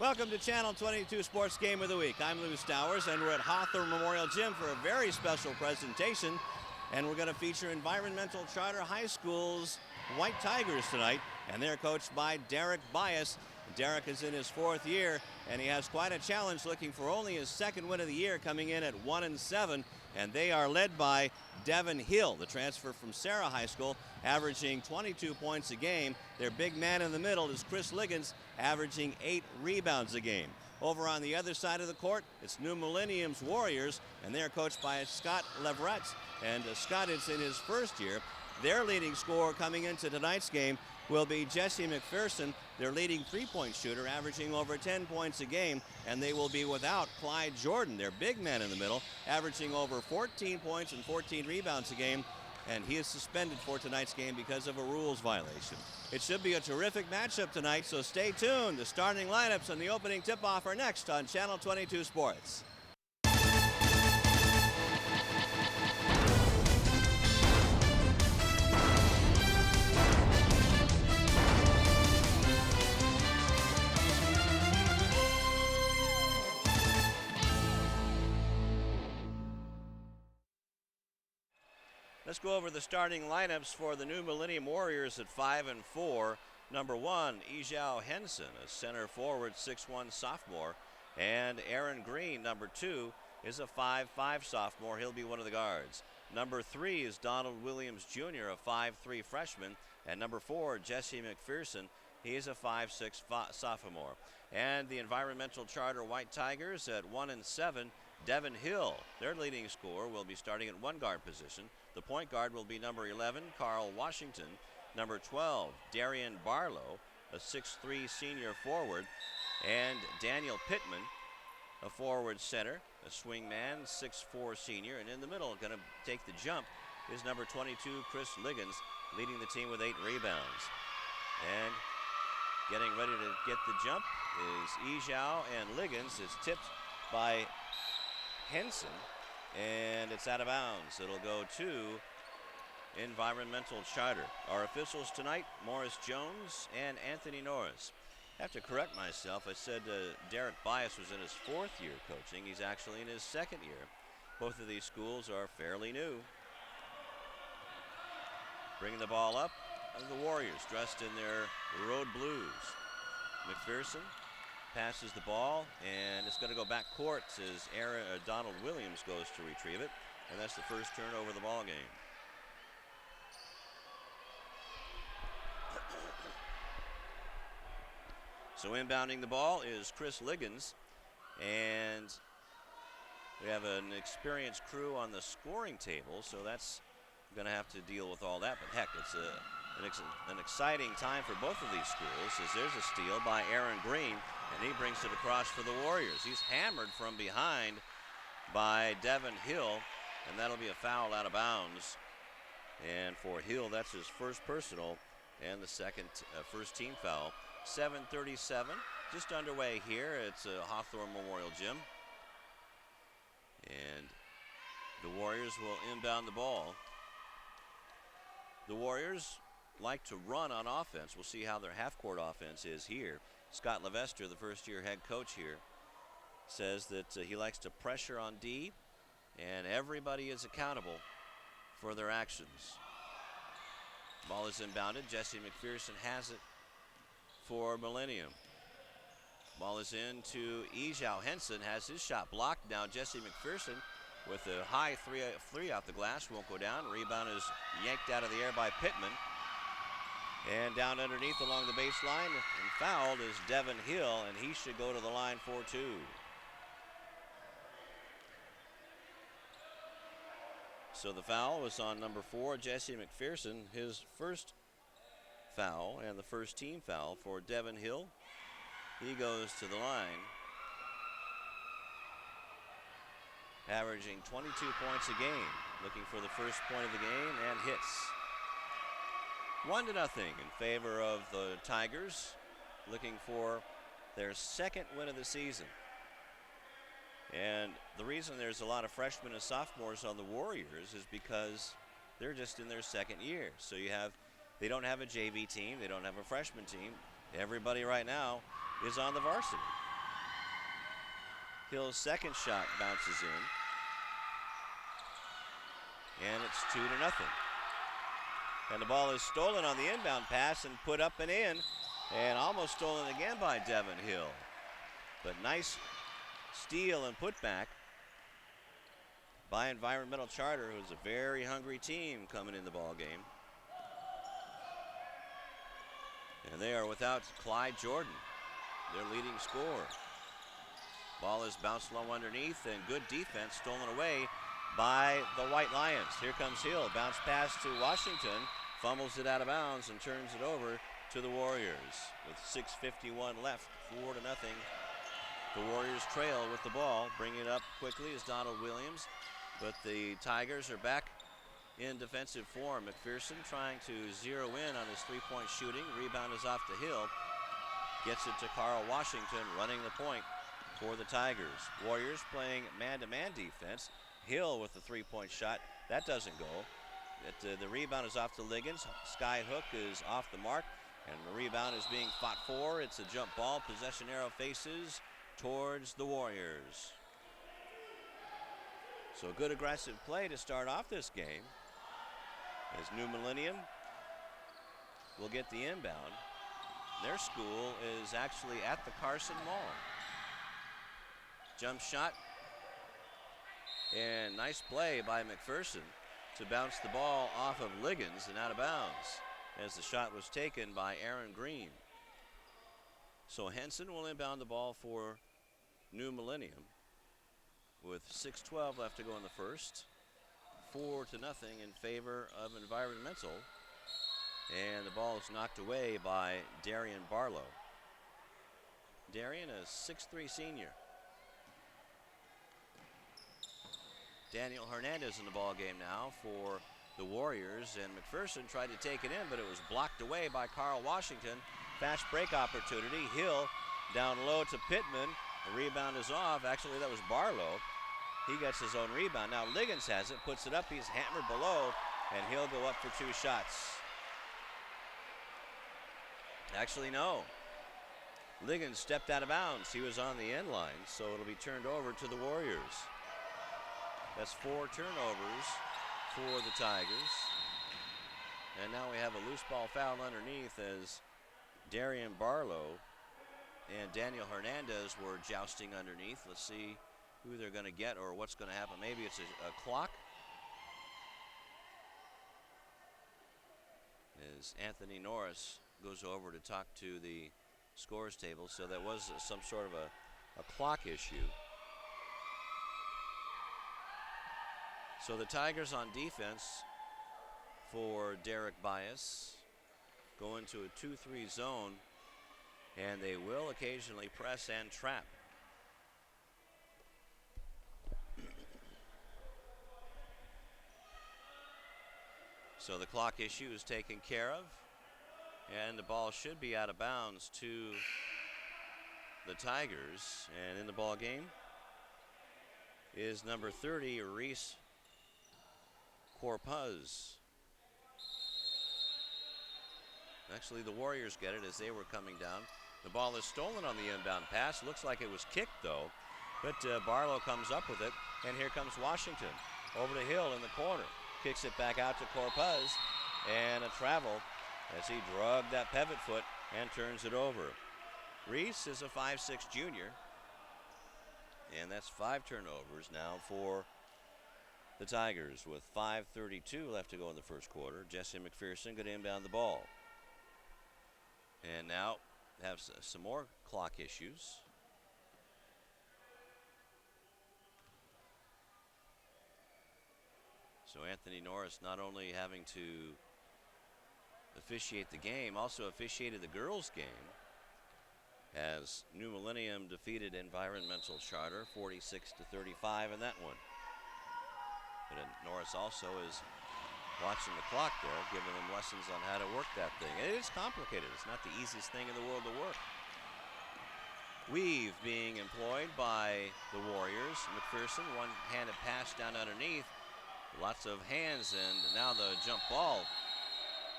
Welcome to Channel 22 Sports Game of the Week. I'm Lou Stowers, and we're at Hawthorne Memorial Gym for a very special presentation. And we're going to feature Environmental Charter High School's White Tigers tonight, and they're coached by Derek Bias. Derek is in his fourth year, and he has quite a challenge, looking for only his second win of the year, coming in at 1-7. And they are led by Devin Hill, the transfer from Sarah High School, averaging 22 points a game. Their big man in the middle is Chris Liggins, averaging 8 rebounds a game. Over on the other side of the court, it's New Millennium's Warriors, and they're coached by Scott Leverett. And Scott is in his first year. Their leading scorer coming into tonight's game will be Jesse McPherson, their leading three-point shooter, averaging over 10 points a game, and they will be without Clyde Jordan, their big man in the middle, averaging over 14 points and 14 rebounds a game, and he is suspended for tonight's game because of a rules violation. It should be a terrific matchup tonight, so stay tuned. The starting lineups and the opening tip-off are next on Channel 22 Sports. Let's go over the starting lineups for the New Millennium Warriors at 5-4. Number 1, E.C.H.S, a center forward, 6'1 sophomore. And Aaron Green, number 2, is a 5'5 sophomore. He'll be one of the guards. Number 3 is Donald Williams Jr., a 5'3 freshman. And number 4, Jesse McPherson. He is a 5'6 sophomore. And the Environmental Charter White Tigers at 1-7. Devin Hill, their leading scorer, will be starting at one guard position. The point guard will be number 11, Carl Washington. Number 12, Darian Barlow, a 6'3 senior forward. And Daniel Pittman, a forward center, a swing man, 6'4 senior. And in the middle, going to take the jump, is number 22, Chris Liggins, leading the team with 8 rebounds. And getting ready to get the jump is E.C.H.S, and Liggins is tipped by Henson, and it's out of bounds. It'll go to Environmental Charter. Our officials tonight, Morris Jones and Anthony Norris. I have to correct myself. I said Derek Bias was in his fourth year coaching. He's actually in his second year. Both of these schools are fairly new. Bringing the ball up, the Warriors dressed in their road blues. McPherson passes the ball, and it's going to go back court as Donald Williams goes to retrieve it, and that's the first turnover of the ball game. So inbounding the ball is Chris Liggins, and we have an experienced crew on the scoring table, so that's going to have to deal with all that. But heck, it's an exciting time for both of these schools, as there's a steal by Aaron Green, and he brings it across for the Warriors. He's hammered from behind by Devin Hill, and that'll be a foul out of bounds. And for Hill, that's his first personal and the first team foul. 7:37 just underway here. It's a Hawthorne Memorial Gym. And the Warriors will inbound the ball. The Warriors like to run on offense. We'll see how their half-court offense is here. Scott Levester, the first-year head coach here, says that he likes to pressure on D, and everybody is accountable for their actions. Ball is inbounded. Jesse McPherson has it for Millennium. Ball is in to E.C.H.S. Henson, has his shot blocked. Now Jesse McPherson with a high three off the glass, won't go down. Rebound is yanked out of the air by Pittman. And down underneath along the baseline and fouled is Devin Hill, and he should go to the line for 2. So the foul was on number 4, Jesse McPherson, his first foul and the first team foul for Devin Hill. He goes to the line, averaging 22 points a game, looking for the first point of the game, and hits. 1-0 in favor of the Tigers, looking for their second win of the season. And the reason there's a lot of freshmen and sophomores on the Warriors is because they're just in their second year. So they don't have a JV team, they don't have a freshman team. Everybody right now is on the varsity. Hill's second shot bounces in. And it's 2-0. And the ball is stolen on the inbound pass and put up and in. And almost stolen again by Devin Hill. But nice steal and putback by Environmental Charter, who's a very hungry team coming in the ball game. And they are without Clyde Jordan, their leading scorer. Ball is bounced low underneath, and good defense stolen away by the White Lions. Here comes Hill, bounce pass to Washington, fumbles it out of bounds and turns it over to the Warriors. With 6:51 left, 4-0. The Warriors trail with the ball. Bringing it up quickly is Donald Williams, but the Tigers are back in defensive form. McPherson trying to zero in on his three-point shooting. Rebound is off to Hill. Gets it to Carl Washington, running the point for the Tigers. Warriors playing man-to-man defense. Hill with the three-point shot. That doesn't go. The rebound is off to Liggins. Sky hook is off the mark, and the rebound is being fought for. It's a jump ball. Possession arrow faces towards the Warriors. So good aggressive play to start off this game, as New Millennium will get the inbound. Their school is actually at the Carson Mall. Jump shot, and nice play by McPherson to bounce the ball off of Liggins and out of bounds, as the shot was taken by Aaron Green. So Henson will inbound the ball for New Millennium with 6:12 left to go in the first. 4-0 in favor of Environmental. And the ball is knocked away by Darian Barlow. Darian, a 6'3" senior. Daniel Hernandez in the ball game now for the Warriors, and McPherson tried to take it in, but it was blocked away by Carl Washington. Fast break opportunity. Hill down low to Pittman. The rebound is off. Actually, that was Barlow. He gets his own rebound. Now Liggins has it, puts it up. He's hammered below, and he'll go up for 2 shots. Actually, no. Liggins stepped out of bounds. He was on the end line, so it'll be turned over to the Warriors. That's 4 turnovers for the Tigers. And now we have a loose ball foul underneath, as Darian Barlow and Daniel Hernandez were jousting underneath. Let's see who they're going to get or what's going to happen. Maybe it's a clock. As Anthony Norris goes over to talk to the scores table. So that was some sort of a clock issue. So the Tigers on defense for Derek Bias go into a 2-3 zone, and they will occasionally press and trap. So the clock issue is taken care of, and the ball should be out of bounds to the Tigers. And in the ball game is number 30, Reese Corpuz. Actually, the Warriors get it as they were coming down. The ball is stolen on the inbound pass. Looks like it was kicked, though. But Barlow comes up with it, and here comes Washington. Over to Hill in the corner. Kicks it back out to Corpuz, and a travel as he drugged that pivot foot and turns it over. Reese is a 5'6" junior, and that's 5 turnovers now for the Tigers with 5:32 left to go in the first quarter. Jesse McPherson going to inbound the ball. And now have some more clock issues. So Anthony Norris not only having to officiate the game, also officiated the girls' game as New Millennium defeated Environmental Charter 46-35 in that one. But Norris also is watching the clock there, giving them lessons on how to work that thing. It is complicated. It's not the easiest thing in the world to work. Weave being employed by the Warriors. McPherson, one-handed pass down underneath. Lots of hands, and now the jump ball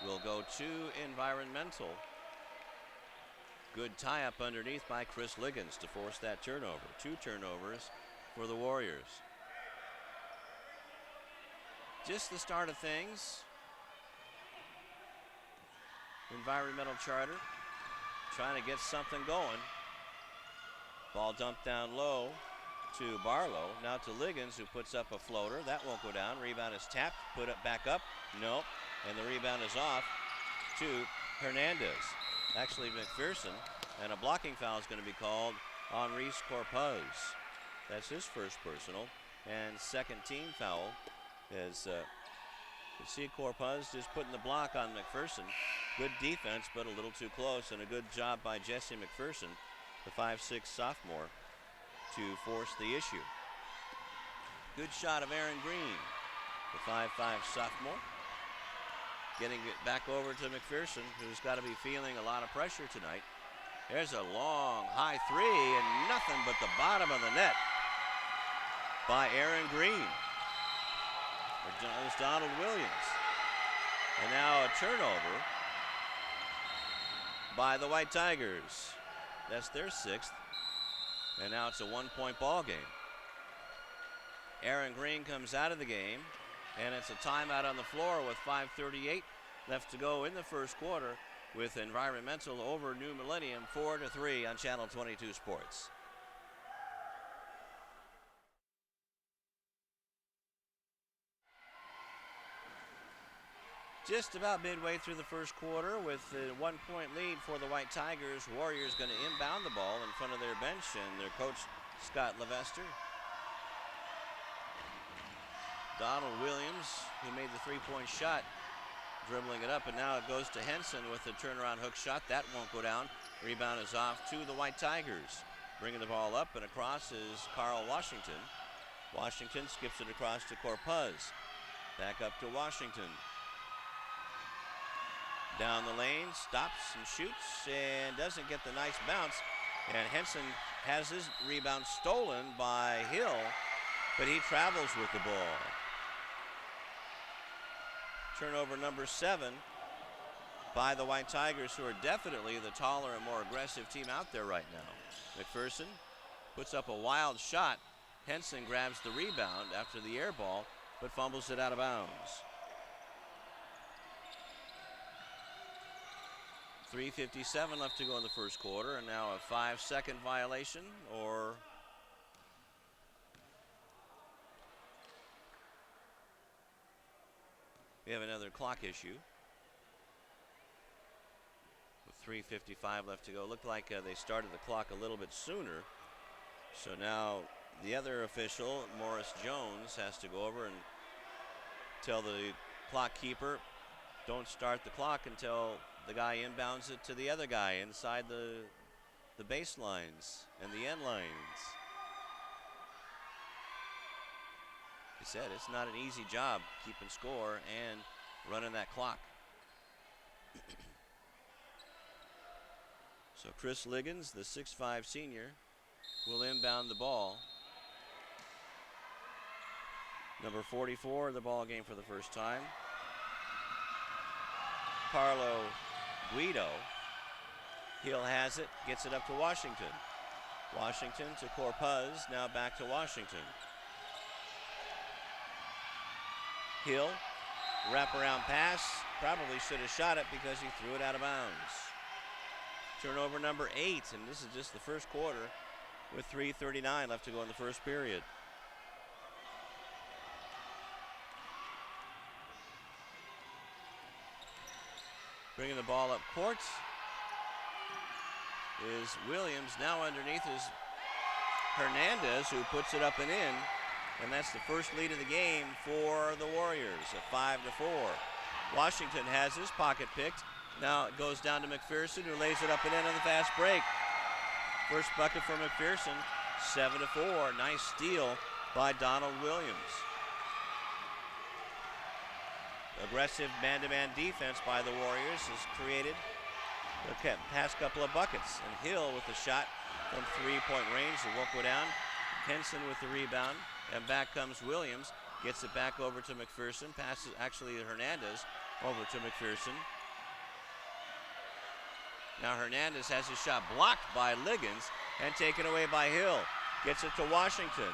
will go to Environmental. Good tie up underneath by Chris Liggins to force that turnover. 2 turnovers for the Warriors. Just the start of things. Environmental Charter trying to get something going. Ball dumped down low to Barlow. Now to Liggins, who puts up a floater. That won't go down. Rebound is tapped. Put it back up. Nope. And the rebound is off to Hernandez. Actually, McPherson. And a blocking foul is going to be called on Reese Corpuz. That's his first personal. And second team foul is you see Corpuz just putting the block on McPherson. Good defense, but a little too close. And a good job by Jesse McPherson, the 5'6" sophomore, to force the issue. Good shot of Aaron Green, the 5'5" sophomore. Getting it back over to McPherson, who's got to be feeling a lot of pressure tonight. There's a long, high three, and nothing but the bottom of the net by Aaron Green. It was Donald Williams. And now a turnover by the White Tigers. That's their 6th. And now it's a 1-point ball game. Aaron Green comes out of the game, and it's a timeout on the floor with 5:38 left to go in the first quarter, with Environmental over New Millennium 4-3 on Channel 22 Sports. Just about midway through the first quarter, with a 1-point lead for the White Tigers. Warriors going to inbound the ball in front of their bench and their coach, Scott Levester. Donald Williams, who made the 3-point shot, dribbling it up, and now it goes to Henson with the turnaround hook shot. That won't go down. Rebound is off to the White Tigers. Bringing the ball up and across is Carl Washington. Washington skips it across to Corpuz. Back up to Washington. Down the lane, stops and shoots, and doesn't get the nice bounce. And Henson has his rebound stolen by Hill, but he travels with the ball. Turnover number 7 by the White Tigers, who are definitely the taller and more aggressive team out there right now. McPherson puts up a wild shot. Henson grabs the rebound after the air ball, but fumbles it out of bounds. 3:57 left to go in the first quarter, and now a 5-second violation, or we have another clock issue. With 3:55 left to go. Looked like they started the clock a little bit sooner. So now the other official, Morris Jones, has to go over and tell the clock keeper, don't start the clock until the guy inbounds it to the other guy inside the baselines and the end lines. He said it's not an easy job keeping score and running that clock. So Chris Liggins, the 6'5" senior, will inbound the ball. Number 44 in the ball game for the first time. Carlo Guido. Hill has it, gets it up to Washington. Washington to Corpuz, now back to Washington. Hill, wraparound pass, probably should have shot it because he threw it out of bounds. Turnover number 8, and this is just the first quarter with 3:39 left to go in the first period. Bringing the ball up court is Williams. Now underneath is Hernandez, who puts it up and in. And that's the first lead of the game for the Warriors, a 5-4. Washington has his pocket picked. Now it goes down to McPherson, who lays it up and in on the fast break. First bucket for McPherson, 7-4. Nice steal by Donald Williams. Aggressive man-to-man defense by the Warriors has created the past couple of buckets. And Hill with a shot from 3-point range that won't go down. Henson with the rebound, and back comes Williams. Gets it back over to McPherson. Passes actually Hernandez over to McPherson. Now Hernandez has his shot blocked by Liggins and taken away by Hill. Gets it to Washington.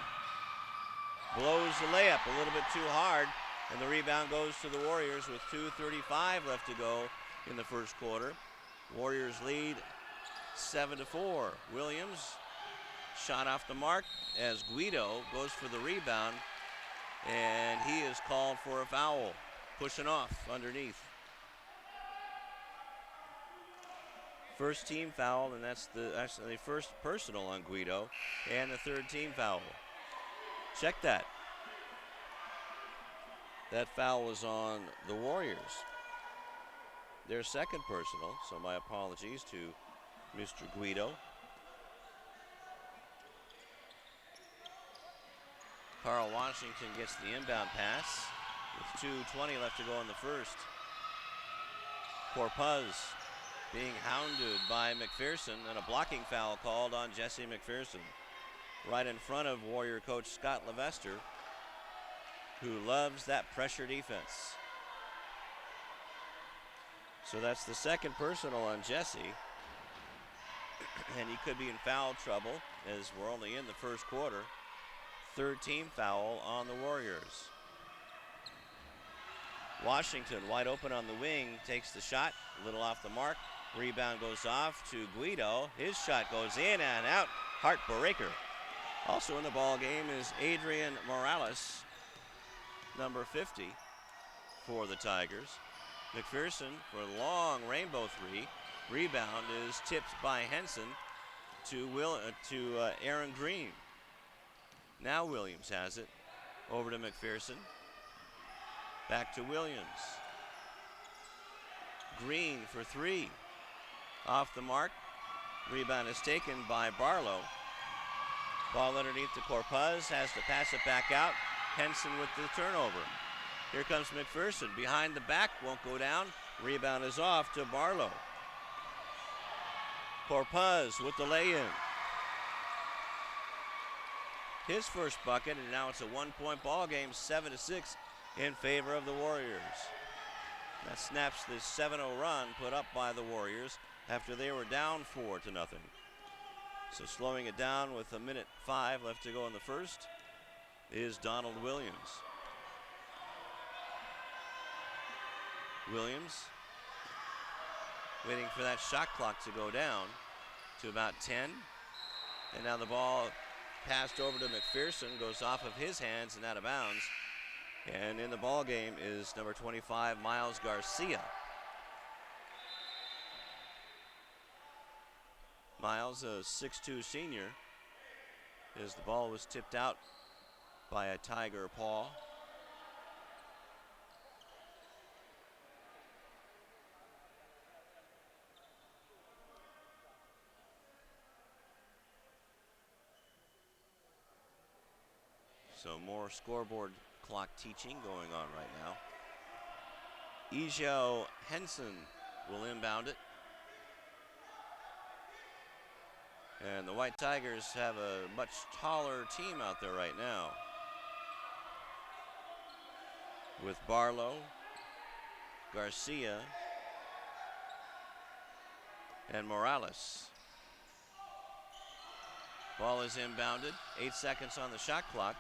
Blows the layup a little bit too hard, and the rebound goes to the Warriors with 2:35 left to go in the first quarter. Warriors lead 7-4. Williams shot off the mark as Guido goes for the rebound, and he is called for a foul, pushing off underneath. First team foul, and that's actually the first personal on Guido, and the third team foul. Check that. That foul was on the Warriors. Their second personal, so my apologies to Mr. Guido. Carl Washington gets the inbound pass with 2:20 left to go in the first. Corpuz being hounded by McPherson, and a blocking foul called on Jesse McPherson. Right in front of Warrior coach Scott Levester, who loves that pressure defense. So that's the second personal on Jesse. And he could be in foul trouble as we're only in the first quarter. Third team foul on the Warriors. Washington wide open on the wing, takes the shot, a little off the mark. Rebound goes off to Guido. His shot goes in and out. Heartbreaker. Also in the ball game is Adrian Morales, number 50 for the Tigers. McPherson for a long rainbow three. Rebound is tipped by Henson to Aaron Green. Now Williams has it. Over to McPherson. Back to Williams. Green for three. Off the mark. Rebound is taken by Barlow. Ball underneath to Corpuz. Has to pass it back out. Henson with the turnover. Here comes McPherson. Behind the back. Won't go down. Rebound is off to Barlow. Corpuz with the lay-in. His first bucket, and now it's a one-point ball game, 7-6 in favor of the Warriors. That snaps the 7-0 run put up by the Warriors after they were down 4-0. So slowing it down with 1:05 left to go in the first is Donald Williams. Williams waiting for that shot clock to go down to about 10. And now the ball passed over to McPherson, goes off of his hands and out of bounds. And in the ball game is number 25, Miles Garcia. Miles, a 6'2" senior, as the ball was tipped out by a Tiger paw. So more scoreboard clock teaching going on right now. E.C.H.S will inbound it. And the White Tigers have a much taller team out there right now, with Barlow, Garcia, and Morales. Ball is inbounded. 8 seconds on the shot clock.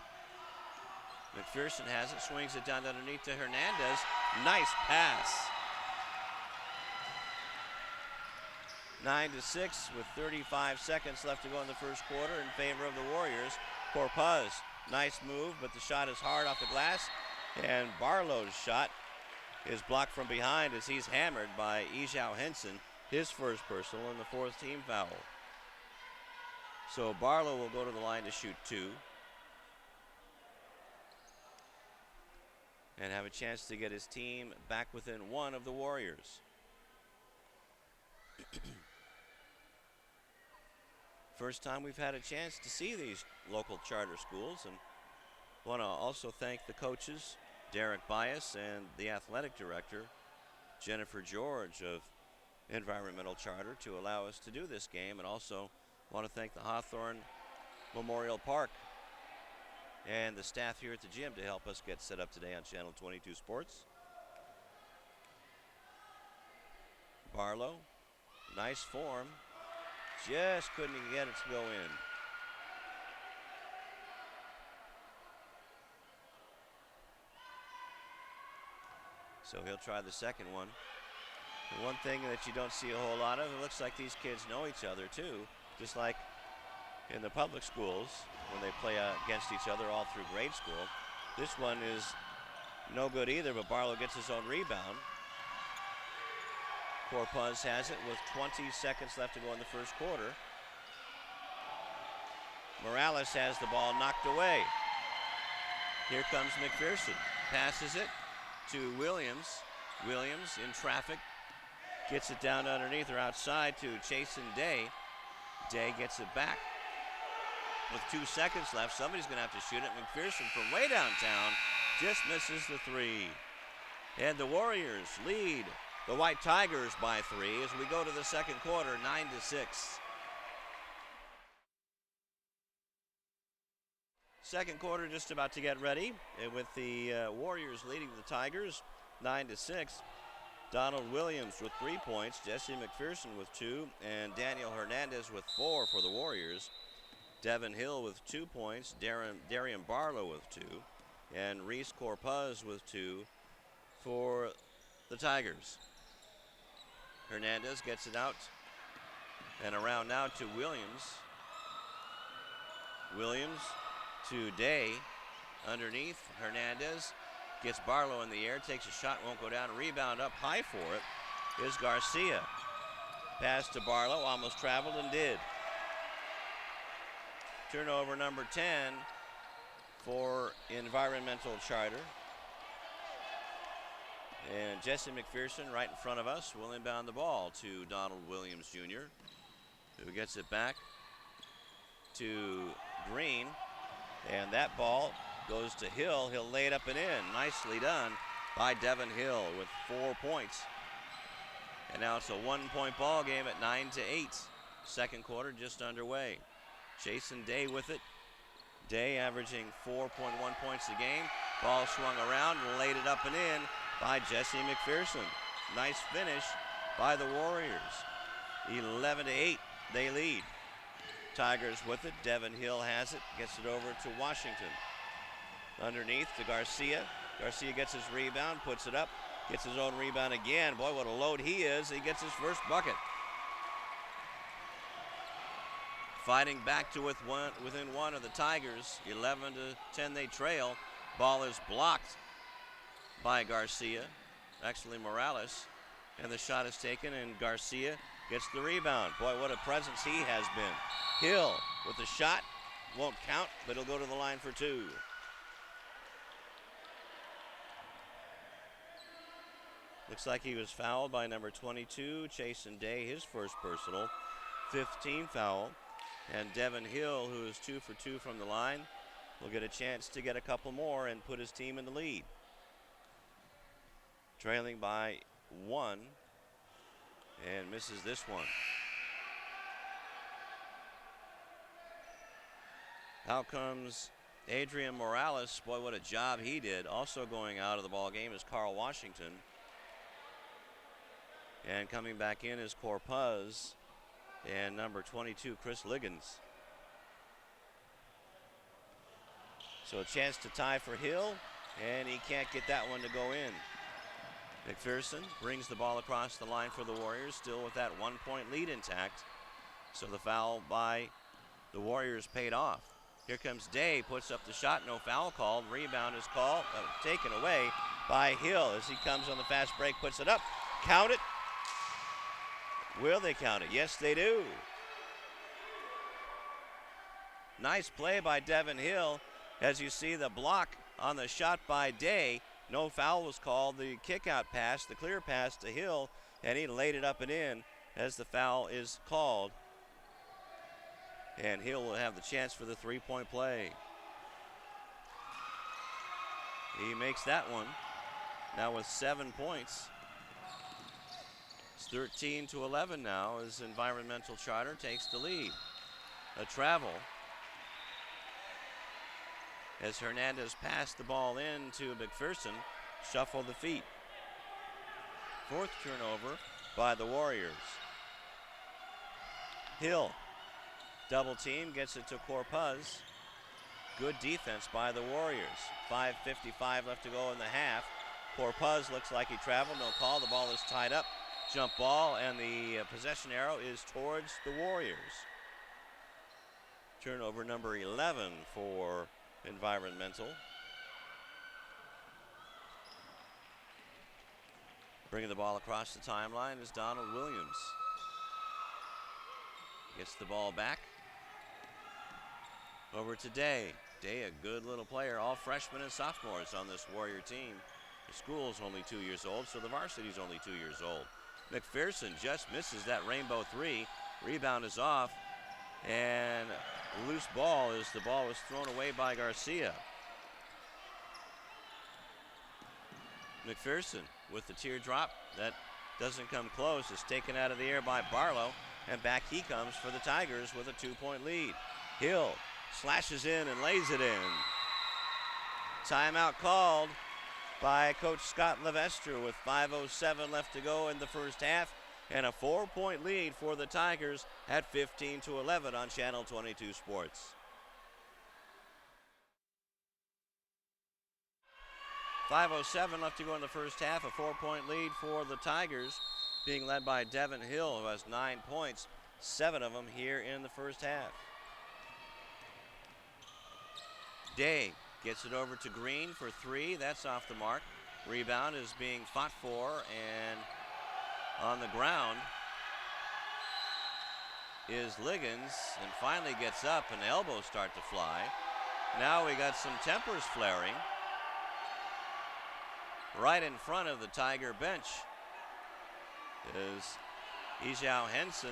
McPherson has it, swings it down underneath to Hernandez. Nice pass. 9-6 with 35 seconds left to go in the first quarter in favor of the Warriors. Corpuz, nice move, but the shot is hard off the glass. And Barlow's shot is blocked from behind as he's hammered by E.C.H.S, his first personal and the fourth team foul. So Barlow will go to the line to shoot two and have a chance to get his team back within one of the Warriors. First time we've had a chance to see these local charter schools, and want to also thank the coaches, Derek Bias, and the athletic director, Jennifer George of Environmental Charter, to allow us to do this game, and also want to thank the Hawthorne Memorial Park and the staff here at the gym to help us get set up today on Channel 22 Sports. Barlow Nice form. Just couldn't get it to go in. So he'll try the second one. The one thing that you don't see a whole lot of, it looks like these kids know each other too, just like in the public schools when they play against each other all through grade school. This one is no good either, but Barlow gets his own rebound. Corpuz has it with 20 seconds left to go in the first quarter. Morales has the ball knocked away. Here comes McPherson. Passes it to Williams. Williams in traffic. Gets it down underneath or outside to Chasen Day. Day gets it back. With 2 seconds left, somebody's going to have to shoot it. McPherson from way downtown just misses the three. And the Warriors lead the White Tigers by 3 as we go to the second quarter, 9-6. Second quarter just about to get ready with the Warriors leading the Tigers 9-6. Donald Williams with 3 points, Jesse McPherson with 2, and Daniel Hernandez with 4 for the Warriors. Devin Hill with 2 points, Darian Barlow with 2, and Reese Corpuz with 2 for the Tigers. Hernandez gets it out and around now to Williams. Williams to Day underneath. Hernandez gets Barlow in the air, takes a shot, won't go down. Rebound up high for it is Garcia. Pass to Barlow, almost traveled and did. Turnover number 10 for Environmental Charter. And Jesse McPherson right in front of us will inbound the ball to Donald Williams Jr., who gets it back to Green. And that ball goes to Hill. He'll lay it up and in. Nicely done by Devin Hill with 4 points. And now it's a 1-point ball game at 9-8. Second quarter just underway. Chasen Day with it. Day averaging 4.1 points a game. Ball swung around and laid it up and in by Jesse McPherson. Nice finish by the Warriors. 11-8, they lead. Tigers with it. Devin Hill has it. Gets it over to Washington. Underneath to Garcia. Garcia gets his rebound, puts it up, gets his own rebound again. Boy, what a load he is. He gets his first bucket. Fighting back to within one of the Tigers. 11-10 they trail. Ball is blocked by Garcia, actually Morales, and the shot is taken and Garcia gets the rebound. Boy, what a presence he has been. Hill with the shot, won't count, but he'll go to the line for 2. Looks like he was fouled by number 22, Chasen Day, his first personal, 15 foul. And Devin Hill, who is 2 for 2 from the line, will get a chance to get a couple more and put his team in the lead. Trailing by 1 and misses this one. Out comes Adrian Morales. Boy, what a job he did. Also going out of the ball game is Carl Washington. And coming back in is Corpuz and number 22, Chris Liggins. So a chance to tie for Hill, and he can't get that one to go in. McPherson brings the ball across the line for the Warriors, still with that 1-point lead intact. So the foul by the Warriors paid off. Here comes Day, puts up the shot, no foul called. Rebound is called, taken away by Hill as he comes on the fast break, puts it up. Count it. Will they count it? Yes, they do. Nice play by Devin Hill. As you see the block on the shot by Day, no foul was called. The kick out pass, the clear pass to Hill, and he laid it up and in as the foul is called. And Hill will have the chance for the 3-point play. He makes that one. Now with 7 points. It's 13-11 now as Environmental Charter takes the lead. A travel as Hernandez passed the ball in to McPherson, shuffled the feet. 4th turnover by the Warriors. Hill, double team, gets it to Corpuz. Good defense by the Warriors. 5:55 left to go in the half. Corpuz looks like he traveled, no call. The ball is tied up. Jump ball, and the possession arrow is towards the Warriors. Turnover number 11 for Environmental. Bringing the ball across the timeline is Donald Williams. Gets the ball back. Over to Day. Day, a good little player. All freshmen and sophomores on this Warrior team. The school's only 2 years old, so the varsity's only 2 years old. McPherson just misses that rainbow three. Rebound is off, and loose ball as the ball was thrown away by Garcia. McPherson with the teardrop. That doesn't come close. It's taken out of the air by Barlow, and back he comes for the Tigers with a 2-point lead. Hill slashes in and lays it in. Timeout called by Coach Scott Levestre with 5:07 left to go in the first half, and a 4-point lead for the Tigers at 15-11 on Channel 22 Sports. 5:07 left to go in the first half, a 4-point lead for the Tigers, being led by Devin Hill, who has 9 points, 7 of them here in the first half. Day gets it over to Green for three. That's off the mark. Rebound is being fought for, and on the ground is Liggins, and finally gets up, and elbows start to fly. Now we got some tempers flaring right in front of the Tiger bench. Is E.C.H.S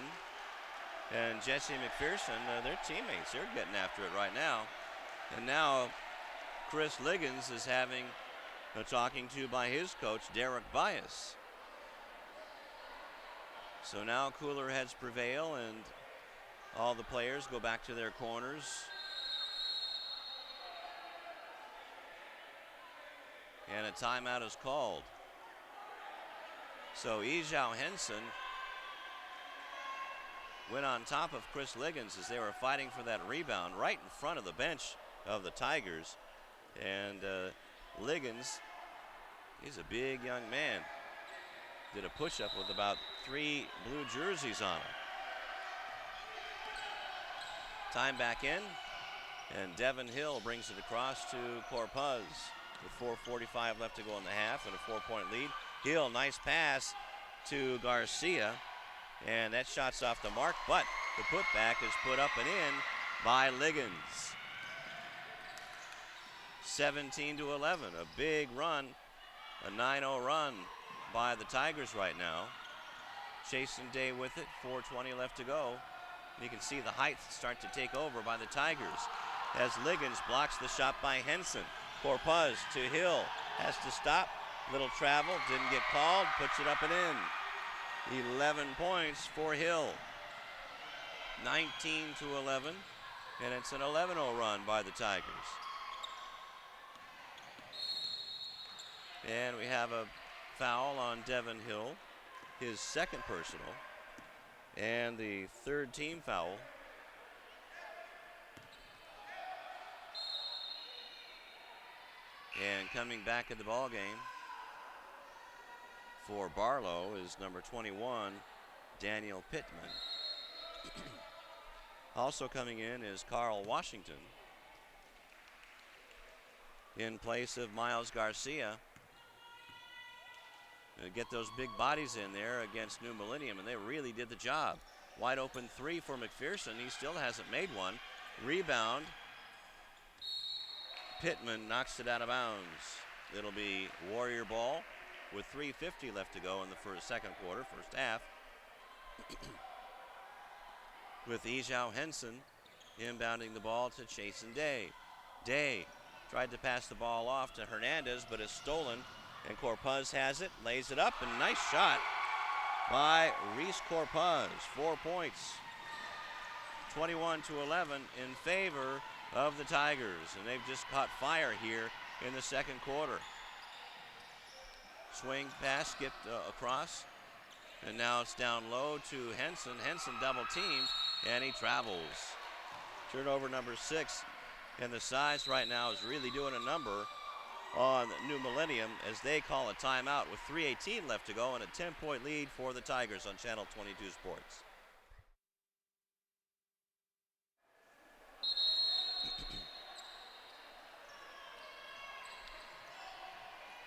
and Jesse McPherson, they're teammates. They're getting after it right now. And now Chris Liggins is having a talking to by his coach, Derek Bias. So now cooler heads prevail, and all the players go back to their corners. And a timeout is called. So E.C.H.S went on top of Chris Liggins as they were fighting for that rebound right in front of the bench of the Tigers. And Liggins, he's a big young man, did a push-up with about 3 blue jerseys on him. Time back in, and Devin Hill brings it across to Corpuz with 4:45 left to go in the half and a 4-point lead. Hill, nice pass to Garcia, and that shot's off the mark, but the putback is put up and in by Liggins. 17-11, a big run, a 9-0 run by the Tigers right now. Chasing Day with it, 4:20 left to go. You can see the height start to take over by the Tigers as Liggins blocks the shot by Henson. Corpuz to Hill, has to stop, little travel, didn't get called, puts it up and in. 11 points for Hill. 19-11, and it's an 11-0 run by the Tigers. And we have a foul on Devin Hill, his second personal, and the third team foul. And coming back in the ball game for Barlow is number 21, Daniel Pittman. Also coming in is Carl Washington in place of Miles Garcia. Get those big bodies in there against New Millennium, and they really did the job. Wide open three for McPherson. He still hasn't made one. Rebound. Pittman knocks it out of bounds. It'll be Warrior ball with 3:50 left to go in the second quarter, first half. With E.C.H.S inbounding the ball to Chasen Day. Day tried to pass the ball off to Hernandez, but is stolen. And Corpuz has it, lays it up, and nice shot by Reese Corpuz. 4 points, 21-11 in favor of the Tigers. And they've just caught fire here in the second quarter. Swing pass skipped across, and now it's down low to Henson. Henson double teamed, and he travels. Turnover number 6, and the size right now is really doing a number on New Millennium as they call a timeout with 3:18 left to go and a 10-point lead for the Tigers on Channel 22 Sports.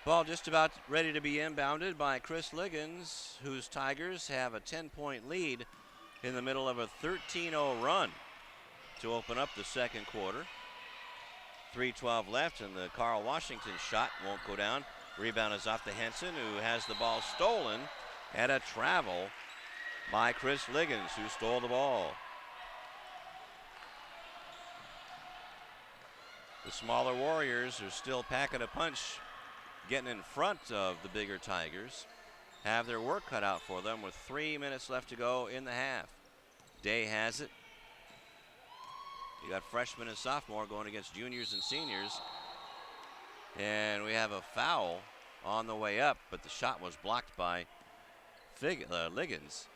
Ball just about ready to be inbounded by Chris Liggins, whose Tigers have a 10-point lead in the middle of a 13-0 run to open up the second quarter. 3:12 left, and the Carl Washington shot won't go down. Rebound is off to Henson, who has the ball stolen, and a travel by Chris Liggins, who stole the ball. The smaller Warriors are still packing a punch, getting in front of the bigger Tigers. Have their work cut out for them with 3 minutes left to go in the half. Day has it. You got freshmen and sophomore going against juniors and seniors. And we have a foul on the way up, but the shot was blocked by Liggins.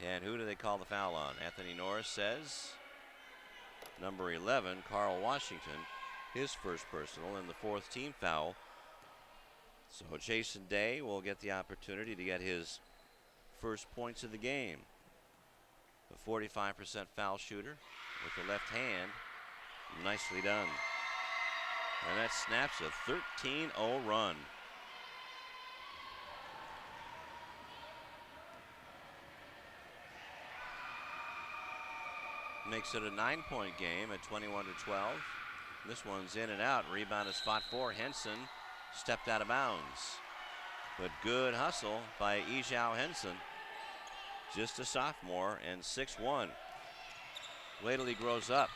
And who do they call the foul on? Anthony Norris says number 11, Carl Washington, his first personal and the 4th team foul. So Jason Day will get the opportunity to get his first points of the game. A 45% foul shooter with the left hand. Nicely done. And that snaps a 13-0 run. Makes it a 9-point game at 21-12. This one's in and out. Rebound is fought for. Henson stepped out of bounds. But good hustle by E.C.H.S. Just a sophomore and 6'1". Wait till he grows up.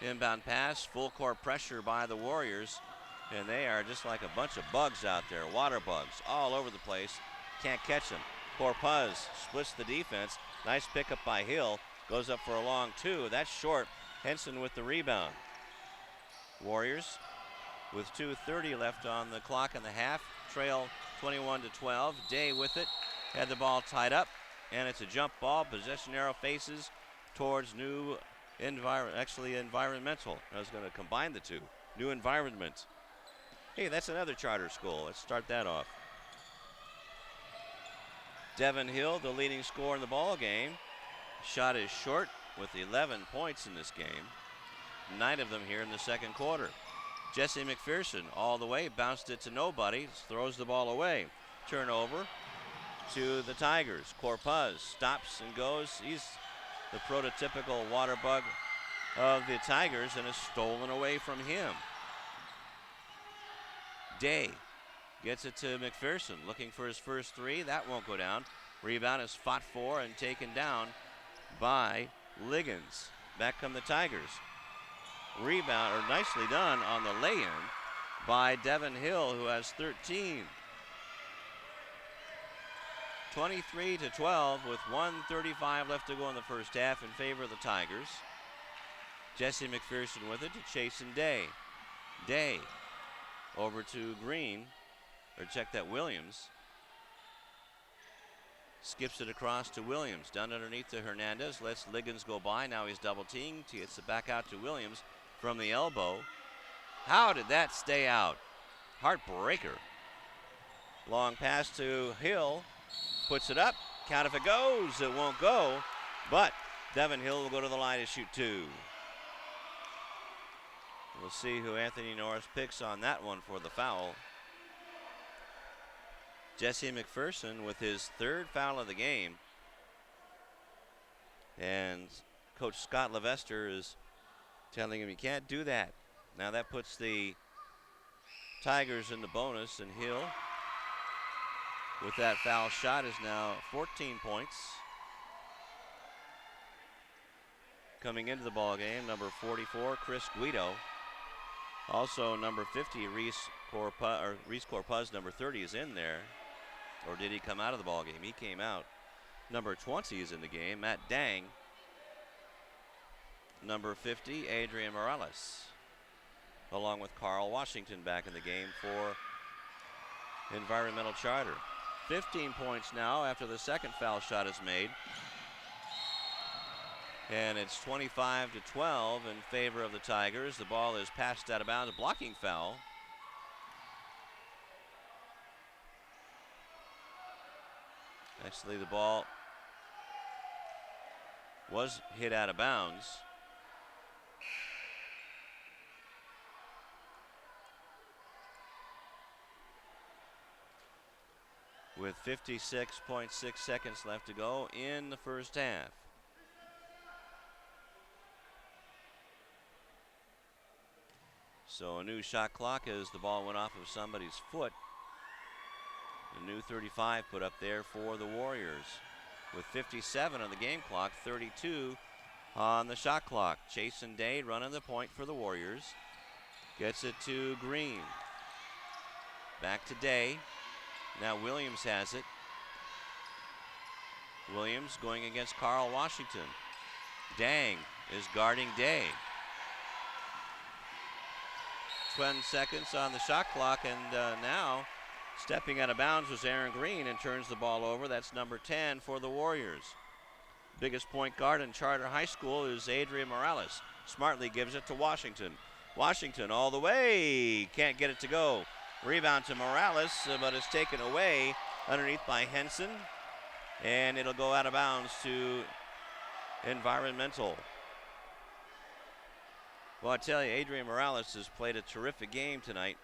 Inbound pass, full court pressure by the Warriors, and they are just like a bunch of bugs out there, water bugs all over the place. Can't catch them. Corpuz splits the defense. Nice pickup by Hill. Goes up for a long 2. That's short. Henson with the rebound. Warriors with 2:30 left on the clock in the half. Trail 21-12. Day with it. Had the ball tied up, and it's a jump ball. Possession arrow faces towards New Environmental. I was going to combine the two. New Environment. Hey, that's another charter school. Let's start that off. Devin Hill, the leading scorer in the ball game. Shot is short with 11 points in this game. 9 of them here in the second quarter. Jesse McPherson all the way, bounced it to nobody, throws the ball away. Turnover to the Tigers. Corpuz stops and goes. He's the prototypical water bug of the Tigers and is stolen away from him. Day gets it to McPherson, looking for his first 3. That won't go down. Rebound is fought for and taken down by Liggins. Back come the Tigers. Rebound, or nicely done on the lay-in by Devin Hill, who has 13. 23-12 with 1:35 left to go in the first half in favor of the Tigers. Jesse McPherson with it to Chasen Day. Day over to Green, or check that, Williams. Skips it across to Williams. Down underneath to Hernandez. Lets Liggins go by. Now he's double teamed. He gets it back out to Williams from the elbow. How did that stay out? Heartbreaker. Long pass to Hill. Puts it up. Count if it goes. It won't go. But Devin Hill will go to the line to shoot 2. We'll see who Anthony Norris picks on that one for the foul. Jesse McPherson with his 3rd foul of the game. And Coach Scott Levester is telling him he can't do that. Now that puts the Tigers in the bonus, and Hill with that foul shot is now 14 points. Coming into the ball game, number 44, Chris Guido. Also number 50, Reese Corpuz, number 30 is in there. Or did he come out of the ball game? He came out. Number 20 is in the game, Matt Dang. Number 50, Adrian Morales. Along with Carl Washington back in the game for Environmental Charter. 15 points now after the second foul shot is made And it's 25-12 in favor of the Tigers. The ball is passed out of bounds, a blocking foul. Actually, the ball was hit out of bounds. With 56.6 seconds left to go in the first half. So a new shot clock as the ball went off of somebody's foot. A new 35 put up there for the Warriors. With 57 on the game clock, 32 on the shot clock. Jason Day running the point for the Warriors. Gets it to Green. Back to Day. Now Williams has it. Williams going against Carl Washington. Dang is guarding Day. 10 seconds on the shot clock, and now stepping out of bounds was Aaron Green and turns the ball over. That's number 10 for the Warriors. Biggest point guard in Charter High School is Adrian Morales. Smartly gives it to Washington. Washington all the way. Can't get it to go. Rebound to Morales, but it's taken away underneath by Henson. And it'll go out of bounds to Environmental. Well, I tell you, Adrian Morales has played a terrific game tonight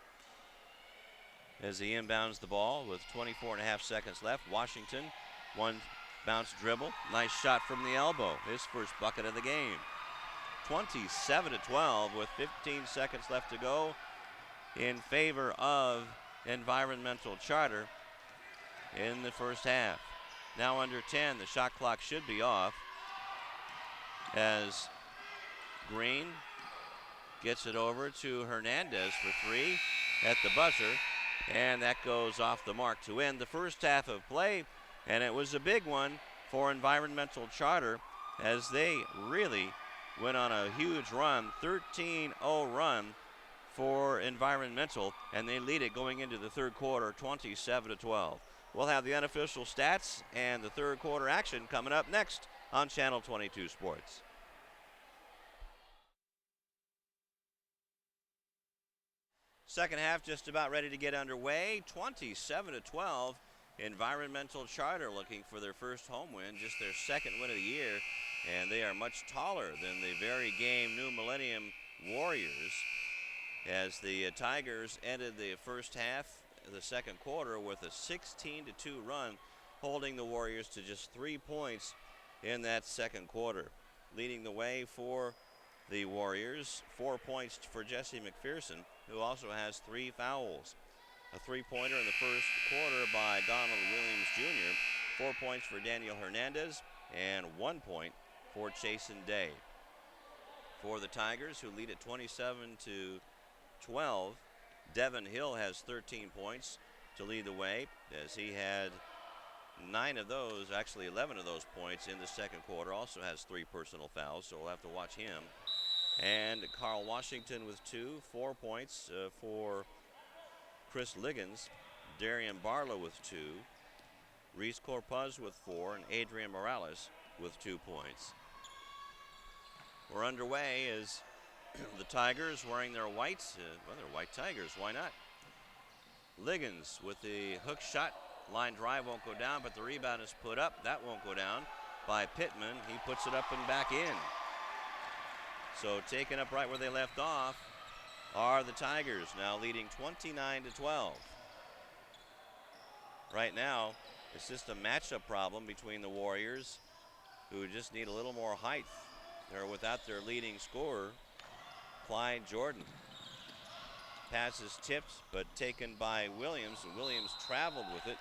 as he inbounds the ball with 24.5 seconds left. Washington, one bounce dribble. Nice shot from the elbow. His first bucket of the game. 27-12 with 15 seconds left to go in favor of Environmental Charter in the first half. Now under 10, the shot clock should be off as Green gets it over to Hernandez for three at the buzzer, and that goes off the mark to end the first half of play. And it was a big one for Environmental Charter as they really went on a huge run, 13-0 run for Environmental, and they lead it going into the third quarter, 27-12. We'll have the unofficial stats and the third quarter action coming up next on Channel 22 Sports. Second half just about ready to get underway. 27-12. Environmental Charter looking for their first home win, just their second win of the year. And they are much taller than the very game New Millennium Warriors, as the Tigers ended the first half of the second quarter with a 16-2 run, holding the Warriors to just 3 points in that second quarter. Leading the way for the Warriors, 4 points for Jesse McPherson, who also has 3 fouls. A three-pointer in the first quarter by Donald Williams Jr., 4 points for Daniel Hernandez, and 1 point for Jason Day. For the Tigers, who lead at 27-12, Devin Hill has 13 points to lead the way, as he had 9 of those, actually 11 of those points in the second quarter. Also has 3 personal fouls, so we'll have to watch him. And Carl Washington with 2, 4 points for Chris Liggins, Darian Barlow with 2, Reese Corpuz with 4, and Adrian Morales with 2 points. We're underway as the Tigers wearing their whites. Well, they're white Tigers, why not? Liggins with the hook shot. Line drive won't go down, but the rebound is put up. That won't go down by Pittman. He puts it up and back in. So taken up right where they left off are the Tigers, now leading 29-12. Right now, it's just a matchup problem between the Warriors, who just need a little more height. They're without their leading scorer, Clyde Jordan. Pass is tipped, but taken by Williams, and Williams traveled with it.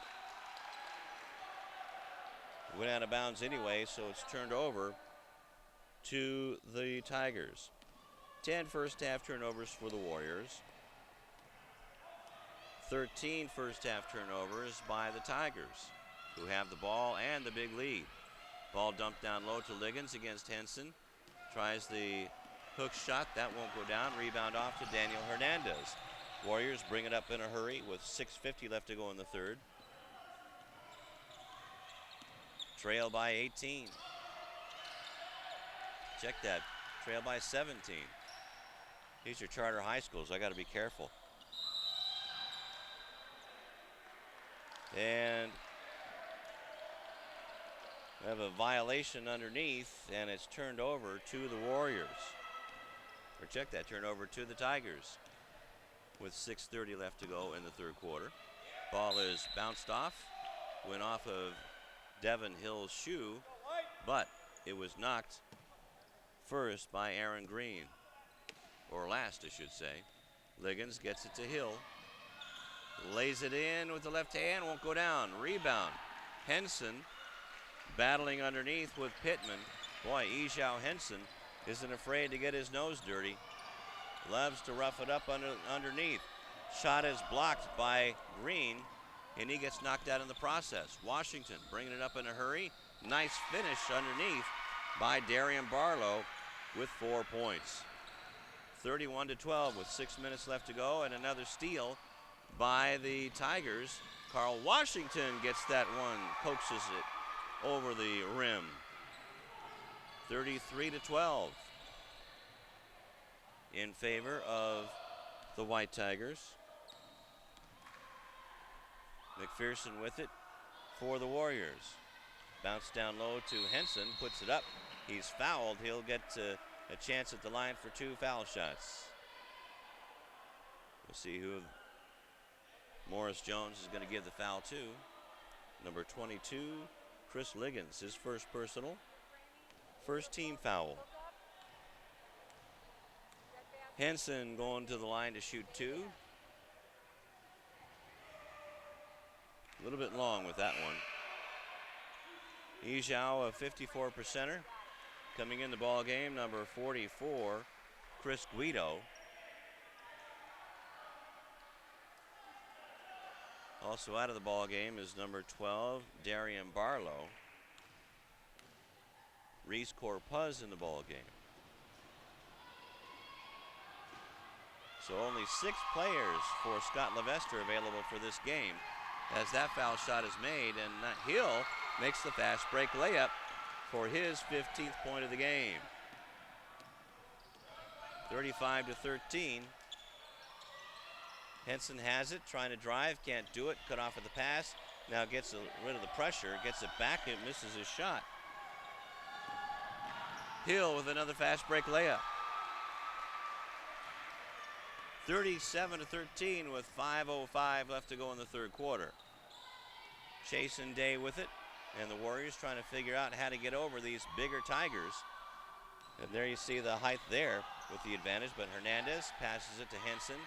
Went out of bounds anyway, so it's turned over to the Tigers. 10 first half turnovers for the Warriors. 13 first half turnovers by the Tigers, who have the ball and the big lead. Ball dumped down low to Liggins against Henson. Tries the hook shot, that won't go down. Rebound off to Daniel Hernandez. Warriors bring it up in a hurry with 6:50 left to go in the third. Trail by 18. Check that. Trail by 17. These are charter high schools. I got to be careful. And we have a violation underneath, and it's turned over to the Warriors. Or check that, turned over to the Tigers with 6:30 left to go in the third quarter. Ball is bounced off, went off of Devin Hill's shoe, but it was knocked first by Aaron Green, or last, I should say. Liggins gets it to Hill, lays it in with the left hand, won't go down. Rebound. Henson battling underneath with Pittman. Boy, E.C.H.S. isn't afraid to get his nose dirty. Loves to rough it up underneath. Shot is blocked by Green, and he gets knocked out in the process. Washington bringing it up in a hurry. Nice finish underneath by Darian Barlow with 4 points. 31-12 with 6 minutes left to go, and another steal by the Tigers. Carl Washington gets that one, coaxes it over the rim. 33-12 in favor of the White Tigers. McPherson with it for the Warriors. Bounce down low to Henson, puts it up. He's fouled. He'll get a chance at the line for 2 foul shots. We'll see who Morris Jones is going to give the foul to. Number 22, Chris Liggins, his first personal, first team foul. Henson going to the line to shoot 2. A little bit long with that one. E.C.H.S, a 54%er. Coming in the ball game, number 44, Chris Guido. Also out of the ball game is number 12, Darian Barlow. Reese Corpuz in the ball game. So only 6 players for Scott Levester available for this game as that foul shot is made, and Hill makes the fast break layup for his 15th point of the game. 35-13. Henson has it, trying to drive, can't do it, cut off at the pass. Now gets rid of the pressure, gets it back, and misses his shot. Hill with another fast break layup. 37-13 with 5:05 left to go in the third quarter. Chase and Day with it, and the Warriors trying to figure out how to get over these bigger Tigers. And there you see the height there with the advantage, but Hernandez passes it to Henson.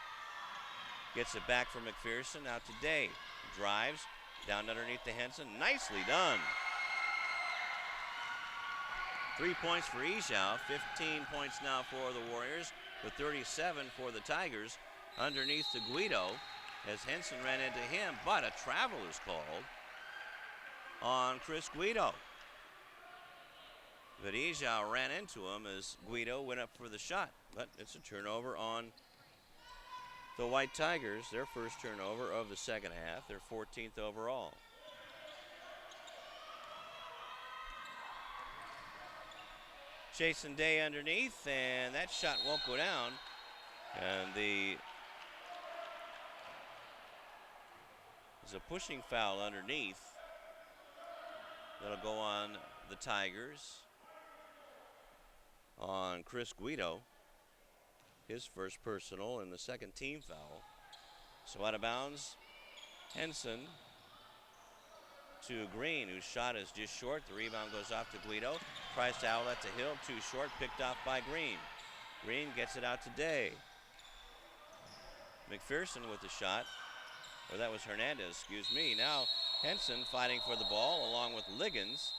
Gets it back from McPherson, out to Day. Drives, down underneath to Henson. Nicely done. 3 points for E.C.H.S, 15 points now for the Warriors, with 37 for the Tigers. Underneath to Guido as Henson ran into him, but a travel is called on Chris Guido. But E.C.H.S ran into him as Guido went up for the shot, but it's a turnover on the White Tigers, their first turnover of the second half, their 14th overall. Jason Day underneath, and that shot won't go down. And there's a pushing foul underneath. That'll go on the Tigers, on Chris Guido. His first personal and the second team foul. So out of bounds, Henson to Green, whose shot is just short. The rebound goes off to Guido. Tries to outlet to Hill, too short, picked off by Green. Green gets it out to Day. McPherson with the shot, or that was Hernandez, excuse me. Now Henson fighting for the ball along with Liggins.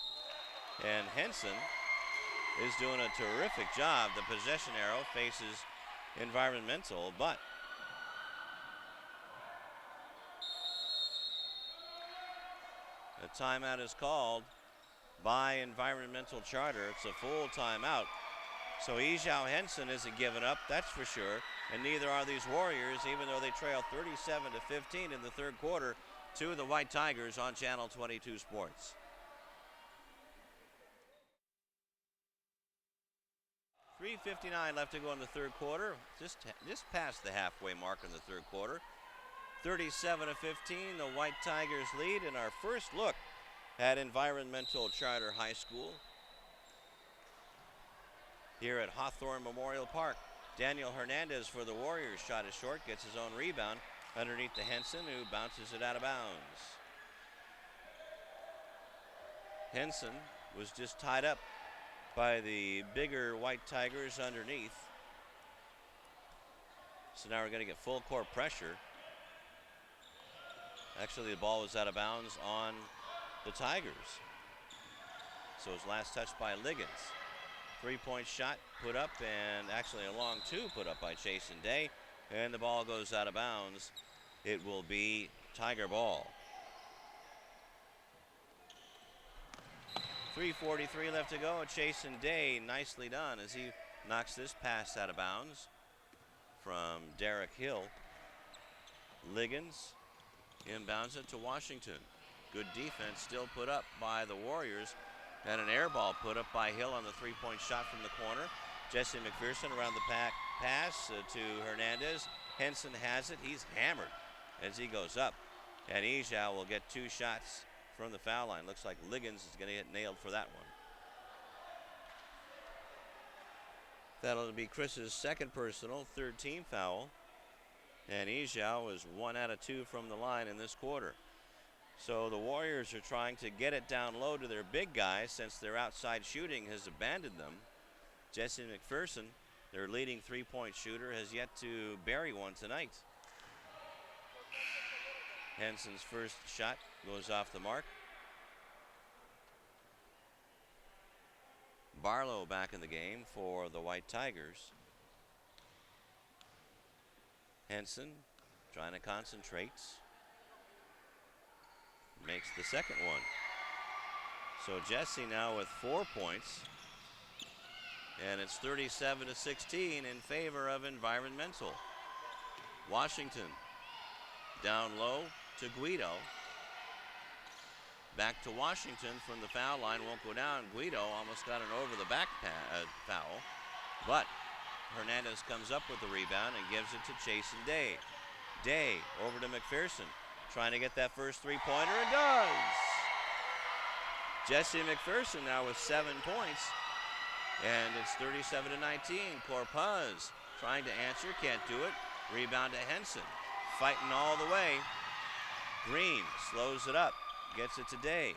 And Henson is doing a terrific job. The possession arrow faces Environmental, but a timeout is called by Environmental Charter. It's a full timeout. So E.C.H.S Henson isn't giving up, that's for sure, and neither are these Warriors, even though they trail 37-15 in the third quarter to the White Tigers on Channel 22 Sports. 3:59 left to go in the third quarter. Just past the halfway mark in the third quarter. 37-15, the White Tigers lead in our first look at Environmental Charter High School here at Hawthorne Memorial Park. Daniel Hernandez for the Warriors, shot is short, gets his own rebound underneath to Henson, who bounces it out of bounds. Henson was just tied up by the bigger White Tigers underneath. So now we're going to get full court pressure. Actually, the ball was out of bounds on the Tigers. So his last touch by Liggins. Three-point shot put up, and actually a long two put up by Jason Day. And the ball goes out of bounds. It will be Tiger ball. 3:43 left to go. Jason Day, nicely done as he knocks this pass out of bounds from Derek Hill. Liggins inbounds it to Washington. Good defense still put up by the Warriors. And an air ball put up by Hill on the three-point shot from the corner. Jesse McPherson around the pass to Hernandez. Henson has it. He's hammered as he goes up. And E.C.H.S will get two shots from the foul line. Looks like Liggins is going to get nailed for that one. That'll be Chris's second personal, third team foul. And E.C.H.S was 1 out of 2 from the line in this quarter. So the Warriors are trying to get it down low to their big guys since their outside shooting has abandoned them. Jesse McPherson, their leading three-point shooter, has yet to bury one tonight. Henson's first shot goes off the mark. Barlow back in the game for the White Tigers. Henson trying to concentrate. Makes the second one. So Jesse now with 4 points. And it's 37-16 in favor of Environmental. Washington down low to Guido. Back to Washington from the foul line. Won't go down. Guido almost got an over the back foul. But Hernandez comes up with the rebound and gives it to Jason Day. Day over to McPherson. Trying to get that first three-pointer, and does. Jesse McPherson now with 7 points. And it's 37-19. Corpuz trying to answer, can't do it. Rebound to Henson. Fighting all the way. Green slows it up, gets it to Day.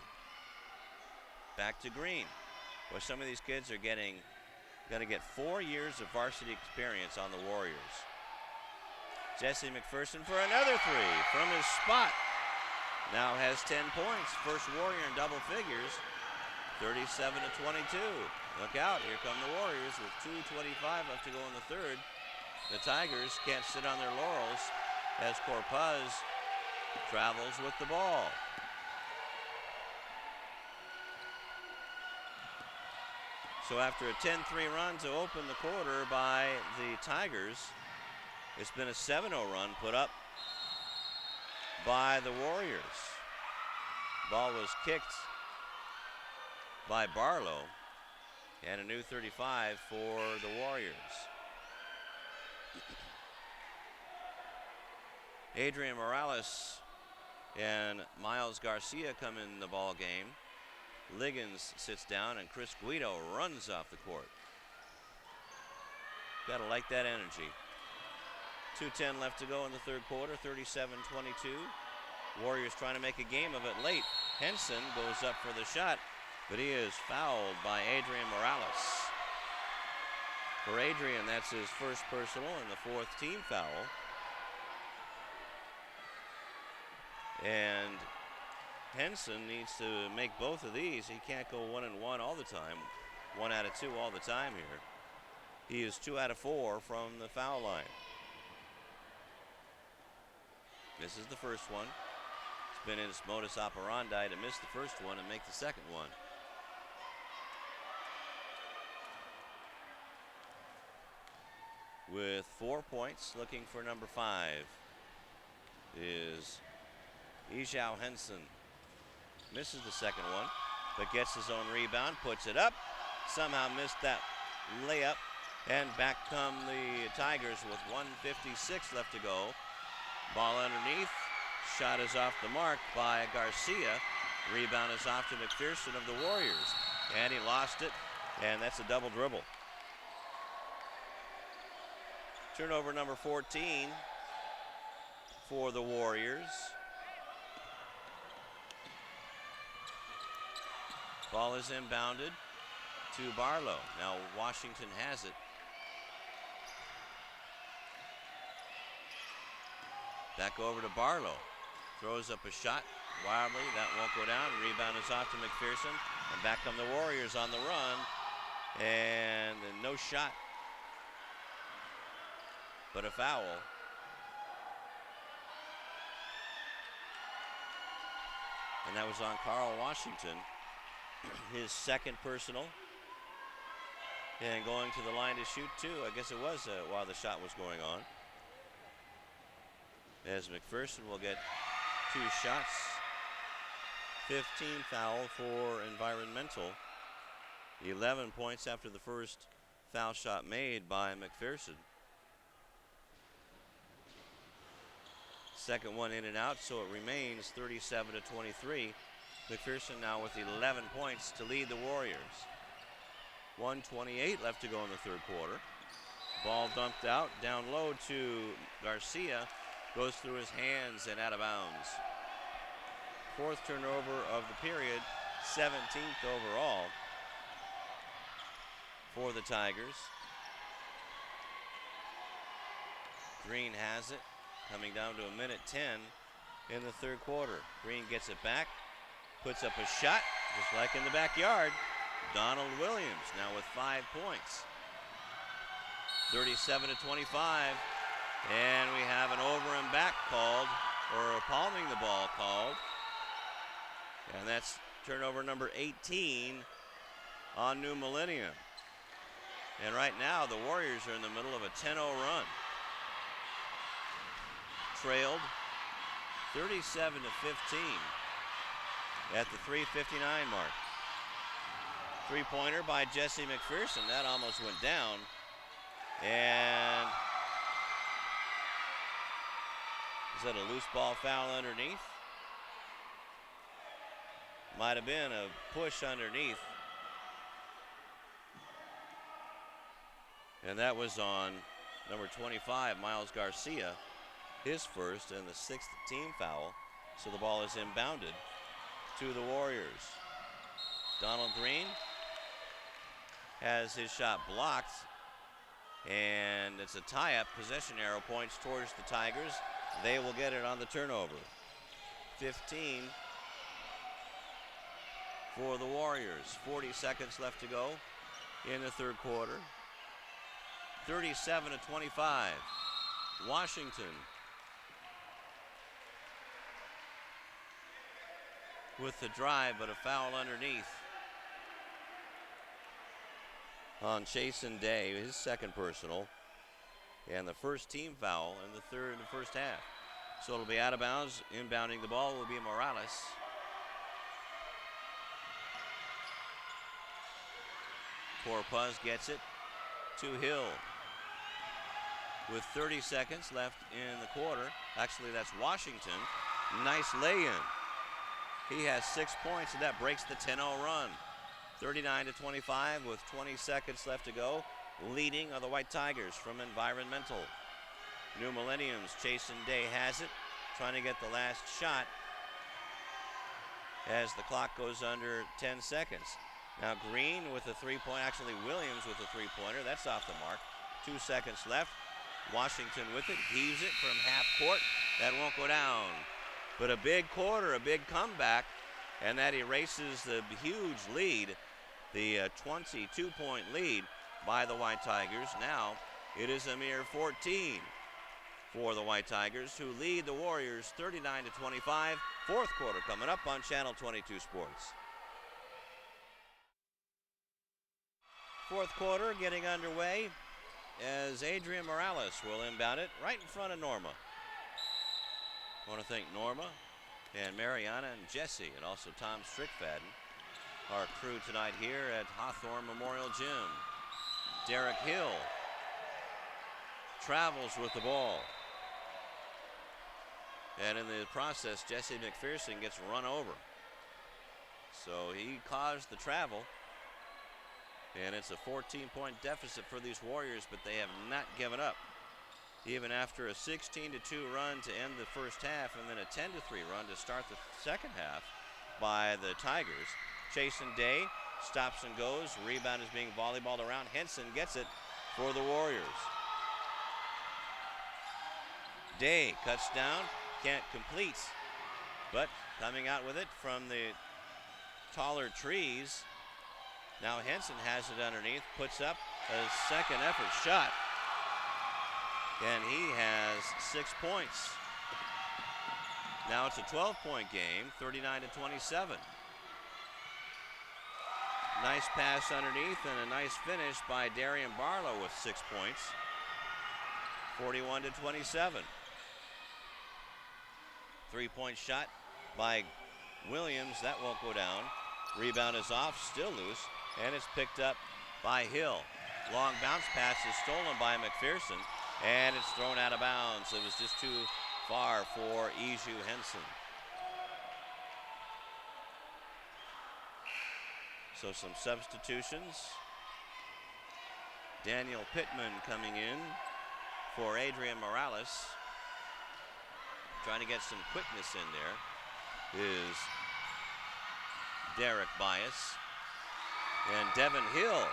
Back to Green. Well, some of these kids are going to get 4 years of varsity experience on the Warriors. Jesse McPherson for another three from his spot. Now has 10 points. First Warrior in double figures. 37-22. Look out, here come the Warriors with 2:25 left to go in the third. The Tigers can't sit on their laurels as Corpuz travels with the ball. So after a 10-3 run to open the quarter by the Tigers, it's been a 7-0 run put up by the Warriors. Ball was kicked by Barlow, and a new 35 for the Warriors. Adrian Morales and Miles Garcia come in the ball game. Liggins sits down, and Chris Guido runs off the court. Gotta like that energy. 2:10 left to go in the third quarter, 37-22. Warriors trying to make a game of it late. Henson goes up for the shot, but he is fouled by Adrian Morales. For Adrian, that's his first personal and the fourth team foul. And Henson needs to make both of these. He can't go 1-1 all the time. 1 out of 2 all the time here. He is 2 out of 4 from the foul line. This is the first one. It's been his modus operandi to miss the first one and make the second one. With 4 points, looking for number 5, is E.C.H.S Henson. Misses the second one, but gets his own rebound, puts it up. Somehow missed that layup And back come the Tigers with 1:56 left to go. Ball underneath. Shot is off the mark by Garcia. Rebound is off to McPherson of the Warriors. And he lost it, and that's a double dribble. Turnover number 14 for the Warriors. Ball is inbounded to Barlow. Now Washington has it. Back over to Barlow. Throws up a shot wildly. That won't go down. Rebound is off to McPherson. And back come the Warriors on the run. And no shot, but a foul. And that was on Carl Washington. His second personal. And going to the line to shoot two. I guess it was while the shot was going on. As McPherson will get 2 shots. 15 foul for environmental. 11 points after the first foul shot made by McPherson. Second one in and out, so it remains 37-23. McPherson now with 11 points to lead the Warriors. 1:28 left to go in the third quarter. Ball dumped out, down low to Garcia. Goes through his hands and out of bounds. Fourth turnover of the period, 17th overall for the Tigers. Green has it, coming down to 1:10 in the third quarter. Green gets it back, puts up a shot, just like in the backyard. Donald Williams now with 5 points. 37-25, and we have an over and back called, or palming the ball called. And that's turnover number 18 on New Millennium. And right now, the Warriors are in the middle of a 10-0 run. Trailed 37-15 at the 3:59 mark. Three-pointer by Jesse McPherson. That almost went down. And is that a loose ball foul underneath? Might have been a push underneath. And that was on number 25, Miles Garcia, his first and the 6th team foul. So the ball is inbounded to the Warriors. Donald Green has his shot blocked, and it's a tie-up. Possession arrow points towards the Tigers. They will get it on the turnover. 15 for the Warriors. 40 seconds left to go in the third quarter. 37-25. Washington with the drive, but a foul underneath on Chasen Day, his second personal, and the first team foul in the first half. So it'll be out of bounds. Inbounding the ball will be Morales. Corpuz gets it to Hill with 30 seconds left in the quarter. Actually, that's Washington. Nice lay-in. He has 6 points, and that breaks the 10-0 run. 39-25 with 20 seconds left to go. Leading are the White Tigers from Environmental. New Millennium's Chasen Day has it, trying to get the last shot as the clock goes under 10 seconds. Now Green with a three-point, actually Williams with a three-pointer. That's off the mark. 2 seconds left. Washington with it, heaves it from half court. That won't go down. But a big quarter, a big comeback, and that erases the huge lead, the 22-point lead by the White Tigers. Now it is a mere 14 for the White Tigers, who lead the Warriors 39-25. Fourth quarter coming up on Channel 22 Sports. Fourth quarter getting underway as Adrian Morales will inbound it right in front of Norma. I want to thank Norma and Mariana and Jesse and also Tom Strickfaden, our crew tonight here at Hawthorne Memorial Gym. Derek Hill travels with the ball. And in the process, Jesse McPherson gets run over. So he caused the travel. And it's a 14-point deficit for these Warriors, but they have not given up. Even after a 16-2 run to end the first half and then a 10-3 run to start the second half by the Tigers. Chasen Day stops and goes. Rebound is being volleyballed around. Henson gets it for the Warriors. Day cuts down, can't complete, but coming out with it from the taller trees. Now Henson has it underneath, puts up a second effort shot, and he has 6 points. Now it's a 12-point game, 39-27. Nice pass underneath and a nice finish by Darian Barlow with 6 points, 41-27. 3-point shot by Williams, that won't go down. Rebound is off, still loose, and it's picked up by Hill. Long bounce pass is stolen by McPherson, and it's thrown out of bounds. It was just too far for E.C.H.S. So some substitutions. Daniel Pittman coming in for Adrian Morales. Trying to get some quickness in there is Derek Bias. And Devin Hill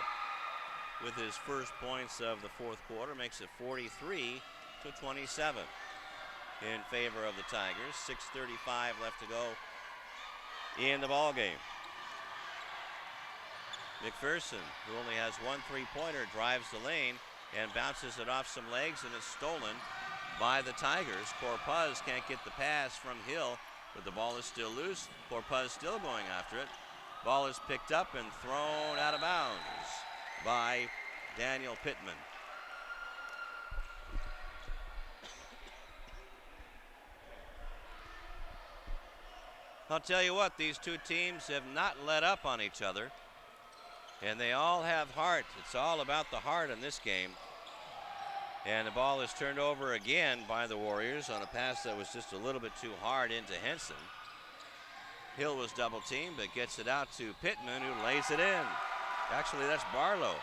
with his first points of the fourth quarter makes it 43-27 in favor of the Tigers. 6:35 left to go in the ball game. McPherson, who only has one three-pointer, drives the lane and bounces it off some legs, and it's stolen by the Tigers. Corpuz can't get the pass from Hill, but the ball is still loose. Corpuz still going after it. Ball is picked up and thrown out of bounds by Daniel Pittman. I'll tell you what, these two teams have not let up on each other, and they all have heart. It's all about the heart in this game. And the ball is turned over again by the Warriors on a pass that was just a little bit too hard into Henson. Hill was double teamed, but gets it out to Pittman, who lays it in. Actually, that's Barlow.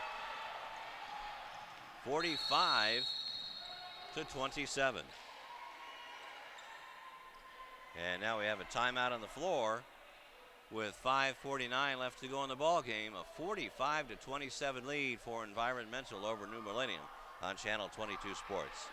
45-27. And now we have a timeout on the floor with 5:49 left to go in the ball game. A 45-27 lead for Environmental over New Millennium on Channel 22 Sports.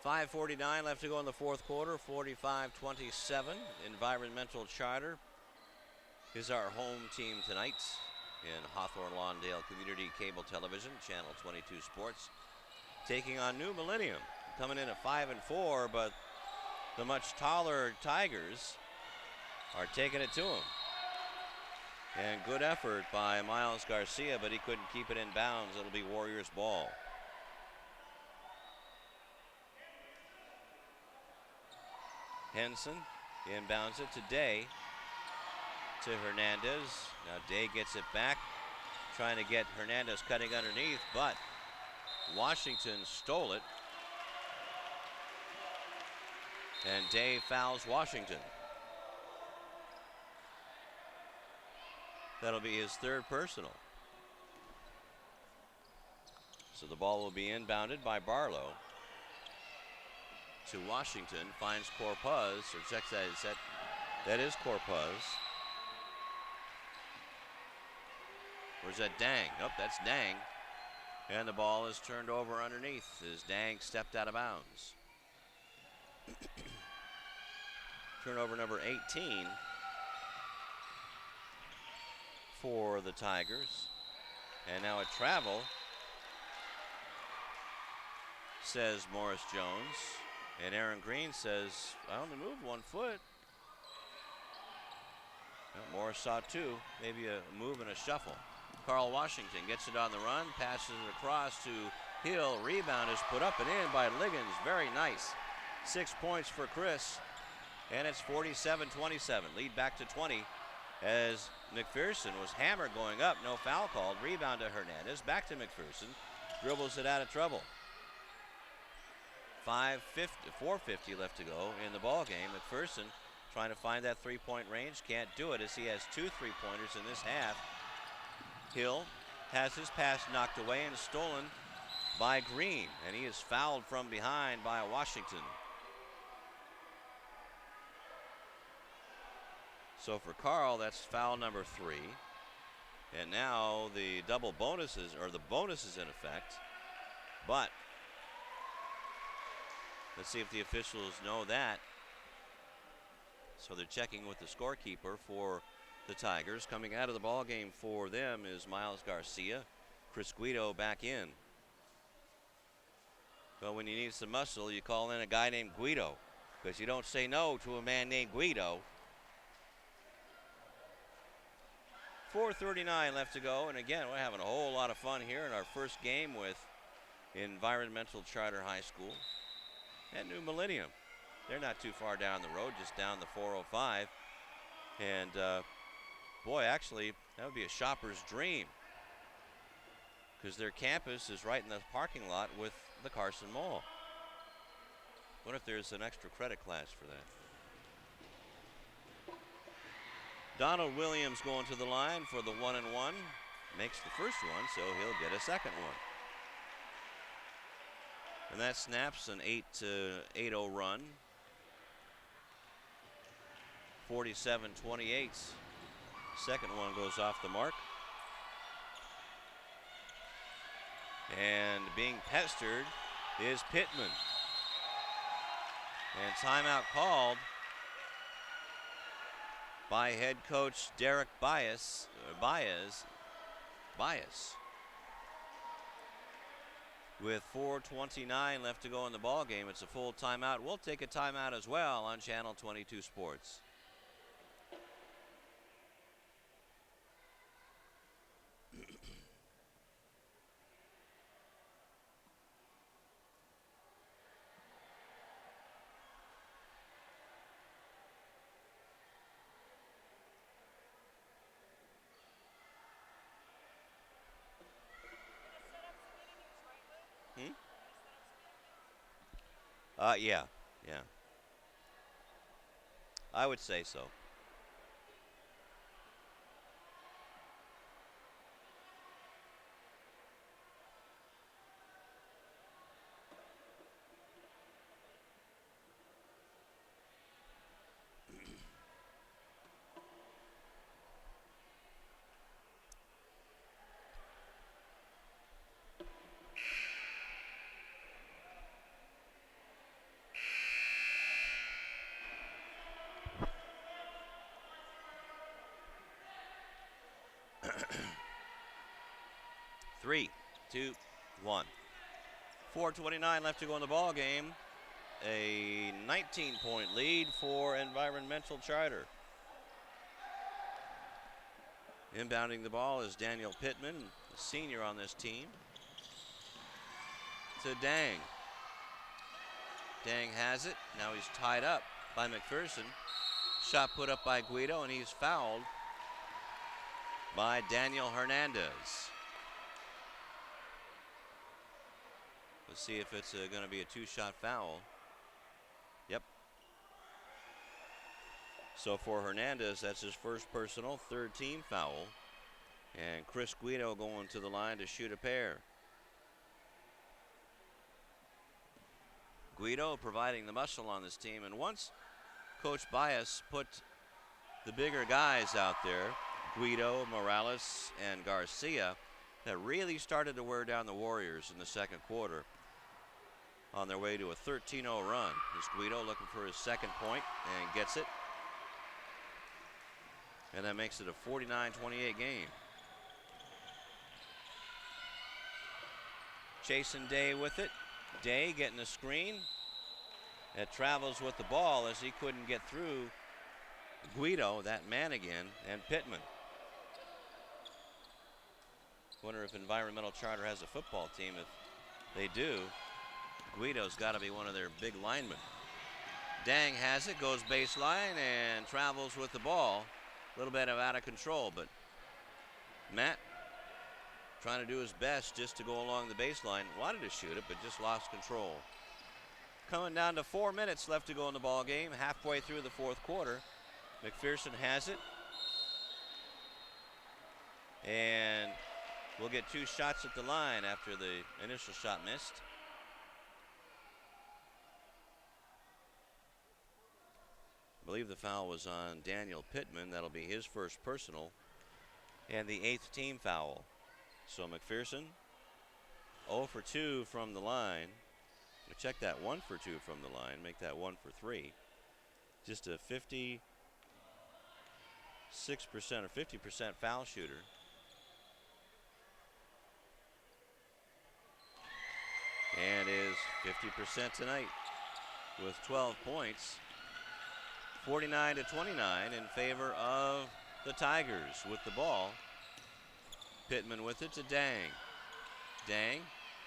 5:49 left to go in the fourth quarter, 45-27. Environmental Charter is our home team tonight in Hawthorne Lawndale Community Cable Television, Channel 22 Sports, taking on New Millennium, coming in at 5-4, but the much taller Tigers are taking it to them. And good effort by Miles Garcia, but he couldn't keep it in bounds. It'll be Warriors ball. Henson inbounds it to Day, to Hernandez. Now Day gets it back, trying to get Hernandez cutting underneath, but Washington stole it. And Day fouls Washington. That'll be his third personal. So the ball will be inbounded by Barlow to Washington, finds Corpuz, or checks that, that is Corpuz. Or is that Dang? Nope, that's Dang. And the ball is turned over underneath as Dang stepped out of bounds. Turnover number 18 for the Tigers. And now a travel, says Morris Jones. And Aaron Green says, I only moved 1 foot. Well, Morris saw 2, maybe a move and a shuffle. Carl Washington gets it on the run, passes it across to Hill. Rebound is put up and in by Liggins. Very nice. 6 points for Chris. And it's 47-27. Lead back to 20 as McPherson was hammered going up. No foul called. Rebound to Hernandez. Back to McPherson. Dribbles it out of trouble. 4:50 left to go in the ball game. McPherson trying to find that three-point range. Can't do it as he has 2 3-pointers in this half. Hill has his pass knocked away and stolen by Green. And he is fouled from behind by Washington. So for Carl, that's foul number 3. And now the double bonuses, or the bonuses in effect. But let's see if the officials know that. So they're checking with the scorekeeper for the Tigers. Coming out of the ball game for them is Miles Garcia. Chris Guido back in. But when you need some muscle, you call in a guy named Guido, because you don't say no to a man named Guido. 4:39 left to go, and again, we're having a whole lot of fun here in our first game with Environmental Charter High School and New Millennium. They're not too far down the road, just down the 405. And boy, actually, that would be a shopper's dream, because their campus is right in the parking lot with the Carson Mall. What if there's an extra credit class for that? Donald Williams going to the line for the 1-and-1. Makes the first one, so he'll get a second one. And that snaps an 8-0 run. 47-28. Second one goes off the mark. And being pestered is Pittman. And timeout called by head coach Derek Baez. With 4:29 left to go in the ball game, it's a full timeout. We'll take a timeout as well on Channel 22 Sports. Yeah. I would say so. Three, 2, 1. 4:29 left to go in the ball game. A 19-point lead for Environmental Charter. Inbounding the ball is Daniel Pittman, the senior on this team. To Dang. Dang has it. Now he's tied up by McPherson. Shot put up by Guido, and he's fouled by Daniel Hernandez. Let's see if it's going to be a 2-shot foul. Yep. So for Hernandez, that's his first personal, 3rd team foul. And Chris Guido going to the line to shoot a pair. Guido providing the muscle on this team. And once Coach Baez put the bigger guys out there, Guido, Morales, and Garcia, that really started to wear down the Warriors in the second quarter. on their way to a 13-0 run. Here's Guido looking for his second point and gets it. And that makes it a 49-28 game. Chasing Day with it. Day getting the screen. It travels with the ball as he couldn't get through Guido, that man again, and Pittman. Wonder if Environmental Charter has a football team. If they do, Guido's got to be one of their big linemen. Dang has it, goes baseline and travels with the ball. A little bit out of control, but Matt trying to do his best just to go along the baseline. Wanted to shoot it, but just lost control. Coming down to 4 minutes left to go in the ball game, halfway through the fourth quarter. McPherson has it. And we'll get 2 shots at the line after the initial shot missed. I believe the foul was on Daniel Pittman. That'll be his first personal and the 8th team foul. So McPherson 0 for 2 from the line. We'll check that 1 for 2 from the line, make that 1 for 3. Just a 56% or 50% foul shooter. And is 50% tonight with 12 points. 49-29 in favor of the Tigers with the ball. Pittman with it to Dang. Dang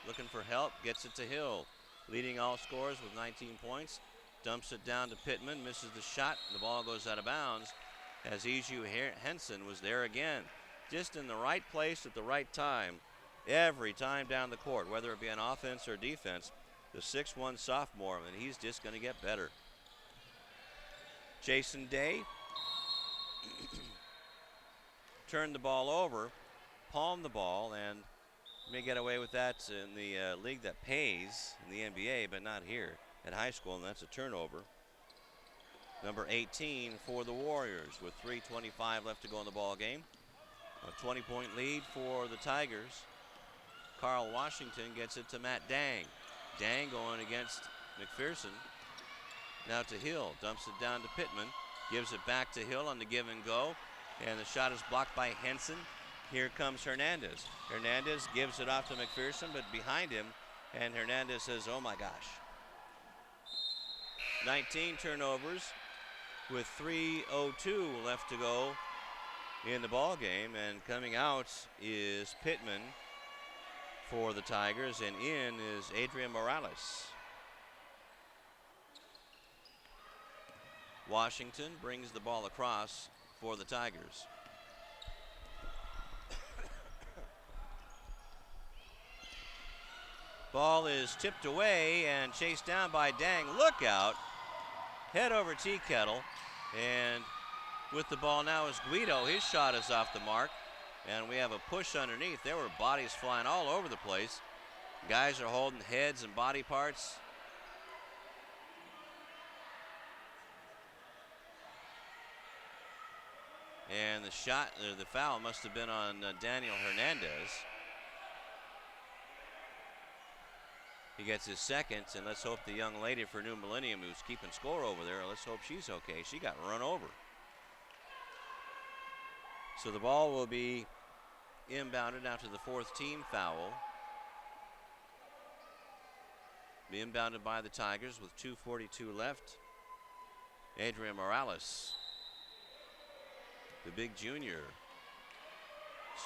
looking for help, gets it to Hill. Leading all scorers with 19 points. Dumps it down to Pittman, misses the shot. The ball goes out of bounds as E.C.H.S was there again. Just in the right place at the right time every time down the court, whether it be on offense or defense. The 6'1 sophomore, and he's just going to get better. Jason Day turned the ball over, palmed the ball, and may get away with that in the league that pays in the NBA, but not here at high school, and that's a turnover. Number 18 for the Warriors with 3:25 left to go in the ball game. A 20-point lead for the Tigers. Carl Washington gets it to Matt Dang. Dang going against McPherson. Now to Hill, dumps it down to Pittman, gives it back to Hill on the give and go, and the shot is blocked by Henson. Here comes Hernandez. Hernandez gives it off to McPherson, but behind him, and Hernandez says, oh my gosh. 19 turnovers with 3:02 left to go in the ball game, and coming out is Pittman for the Tigers, and in is Adrian Morales. Washington brings the ball across for the Tigers. Ball is tipped away and chased down by Dang. Look out. Head over tea kettle. And with the ball now is Guido. His shot is off the mark. And we have a push underneath. There were bodies flying all over the place. Guys are holding heads and body parts. And the foul must have been on Daniel Hernandez. He gets his second, and let's hope the young lady for New Millennium who's keeping score over there, let's hope she's okay. She got run over. So the ball will be inbounded after the 4th team foul. Be inbounded by the Tigers with 2:42 left. Adrian Morales, the big junior,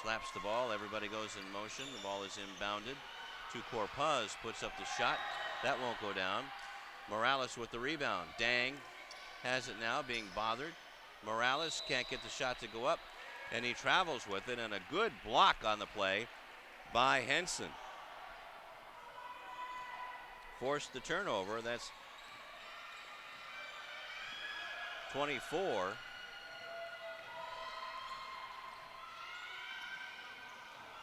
slaps the ball. Everybody goes in motion. The ball is inbounded. Corpuz puts up the shot. That won't go down. Morales with the rebound. Dang has it now, being bothered. Morales can't get the shot to go up, and he travels with it, and a good block on the play by Henson. Forced the turnover. That's 24.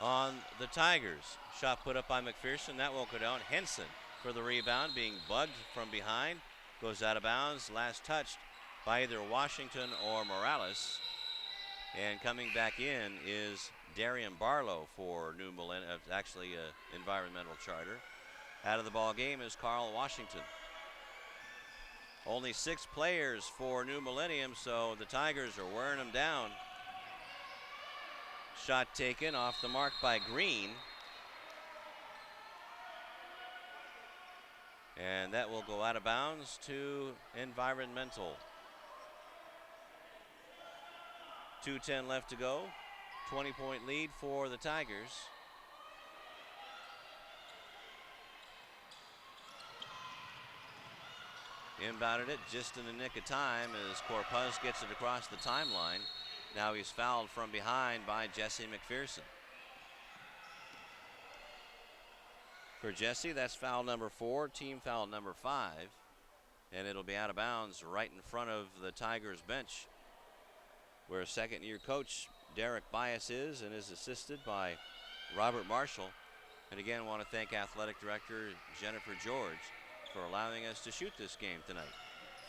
On the Tigers. Shot put up by McPherson. That won't go down. Henson for the rebound, being bugged from behind. Goes out of bounds. Last touched by either Washington or Morales. And coming back in is Darian Barlow for New Millennium, actually Environmental Charter. Out of the ball game is Carl Washington. Only 6 players for New Millennium, so the Tigers are wearing them down. Shot taken off the mark by Green. And that will go out of bounds to Environmental. 2:10 left to go. 20-point lead for the Tigers. Inbounded it just in the nick of time as Corpuz gets it across the timeline. Now he's fouled from behind by Jesse McPherson. For Jesse, that's foul number 4, team foul number 5. And it'll be out of bounds right in front of the Tigers bench, where second-year coach Derek Bias is and is assisted by Robert Marshall. And again, want to thank Athletic Director Jennifer George for allowing us to shoot this game tonight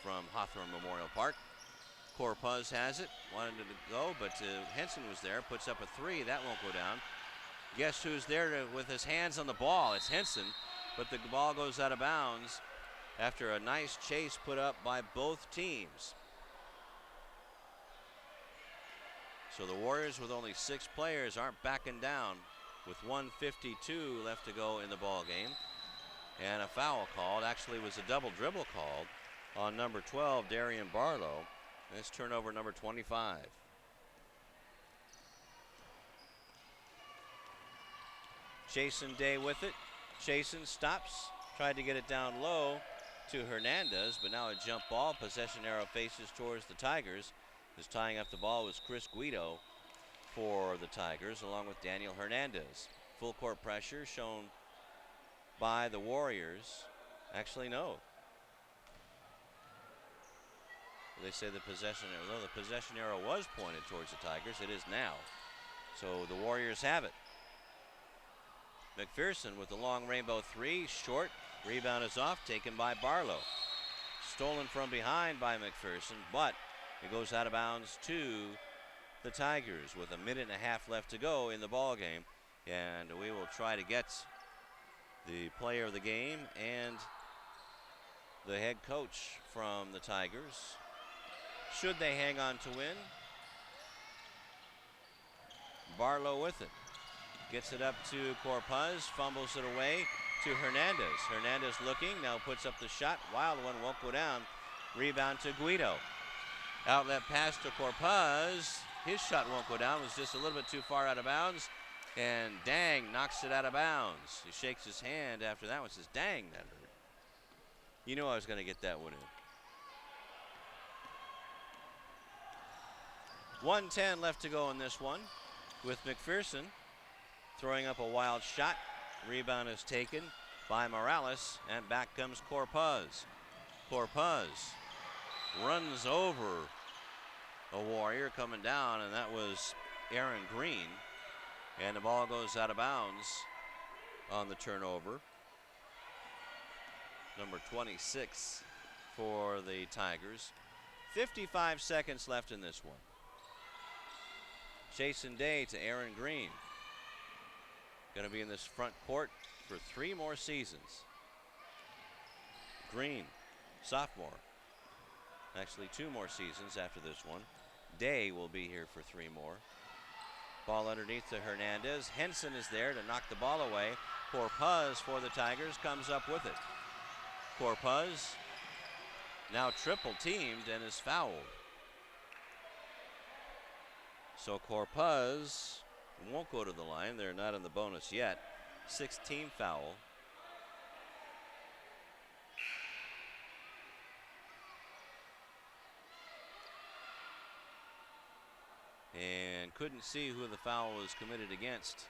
from Hawthorne Memorial Park. Corpuz has it, wanted it to go, but Henson was there, puts up a 3. That won't go down. Guess who's there with his hands on the ball? It's Henson, but the ball goes out of bounds after a nice chase put up by both teams. So the Warriors, with only 6 players, aren't backing down with 1:52 left to go in the ball game. And a foul called, actually was a double dribble called on number 12, Darian Barlow. And it's turnover number 25. Chasen Day with it. Chasen stops, tried to get it down low to Hernandez, but now a jump ball. Possession arrow faces towards the Tigers. As tying up the ball was Chris Guido for the Tigers, along with Daniel Hernandez. Full court pressure shown by the Warriors. Actually, no. They say the possession arrow, though the possession arrow was pointed towards the Tigers, it is now. So the Warriors have it. McPherson with the long rainbow 3, short. Rebound is off, taken by Barlow. Stolen from behind by McPherson, but it goes out of bounds to the Tigers with a minute and a half left to go in the ball game. And we will try to get the player of the game and the head coach from the Tigers, should they hang on to win. Barlow with it. Gets it up to Corpuz, fumbles it away to Hernandez. Hernandez looking, now puts up the shot. Wild one, won't go down. Rebound to Guido. Outlet pass to Corpuz. His shot won't go down, was just a little bit too far out of bounds. And Dang knocks it out of bounds. He shakes his hand after that one, says, dang, that hurt. You know I was going to get that one in. 1:10 left to go in this one, with McPherson throwing up a wild shot. Rebound is taken by Morales, and back comes Corpuz. Corpuz runs over a Warrior coming down, and that was Aaron Green. And the ball goes out of bounds on the turnover. Number 26 for the Tigers. 55 seconds left in this one. Chasen Day to Aaron Green. Going to be in this front court for 3 more seasons. Green, sophomore. Actually 2 more seasons after this one. Day will be here for 3 more. Ball underneath to Hernandez. Henson is there to knock the ball away. Corpuz for the Tigers comes up with it. Corpuz now triple teamed and is fouled. So Corpuz won't go to the line. They're not in the bonus yet. 6th foul. And couldn't see who the foul was committed against.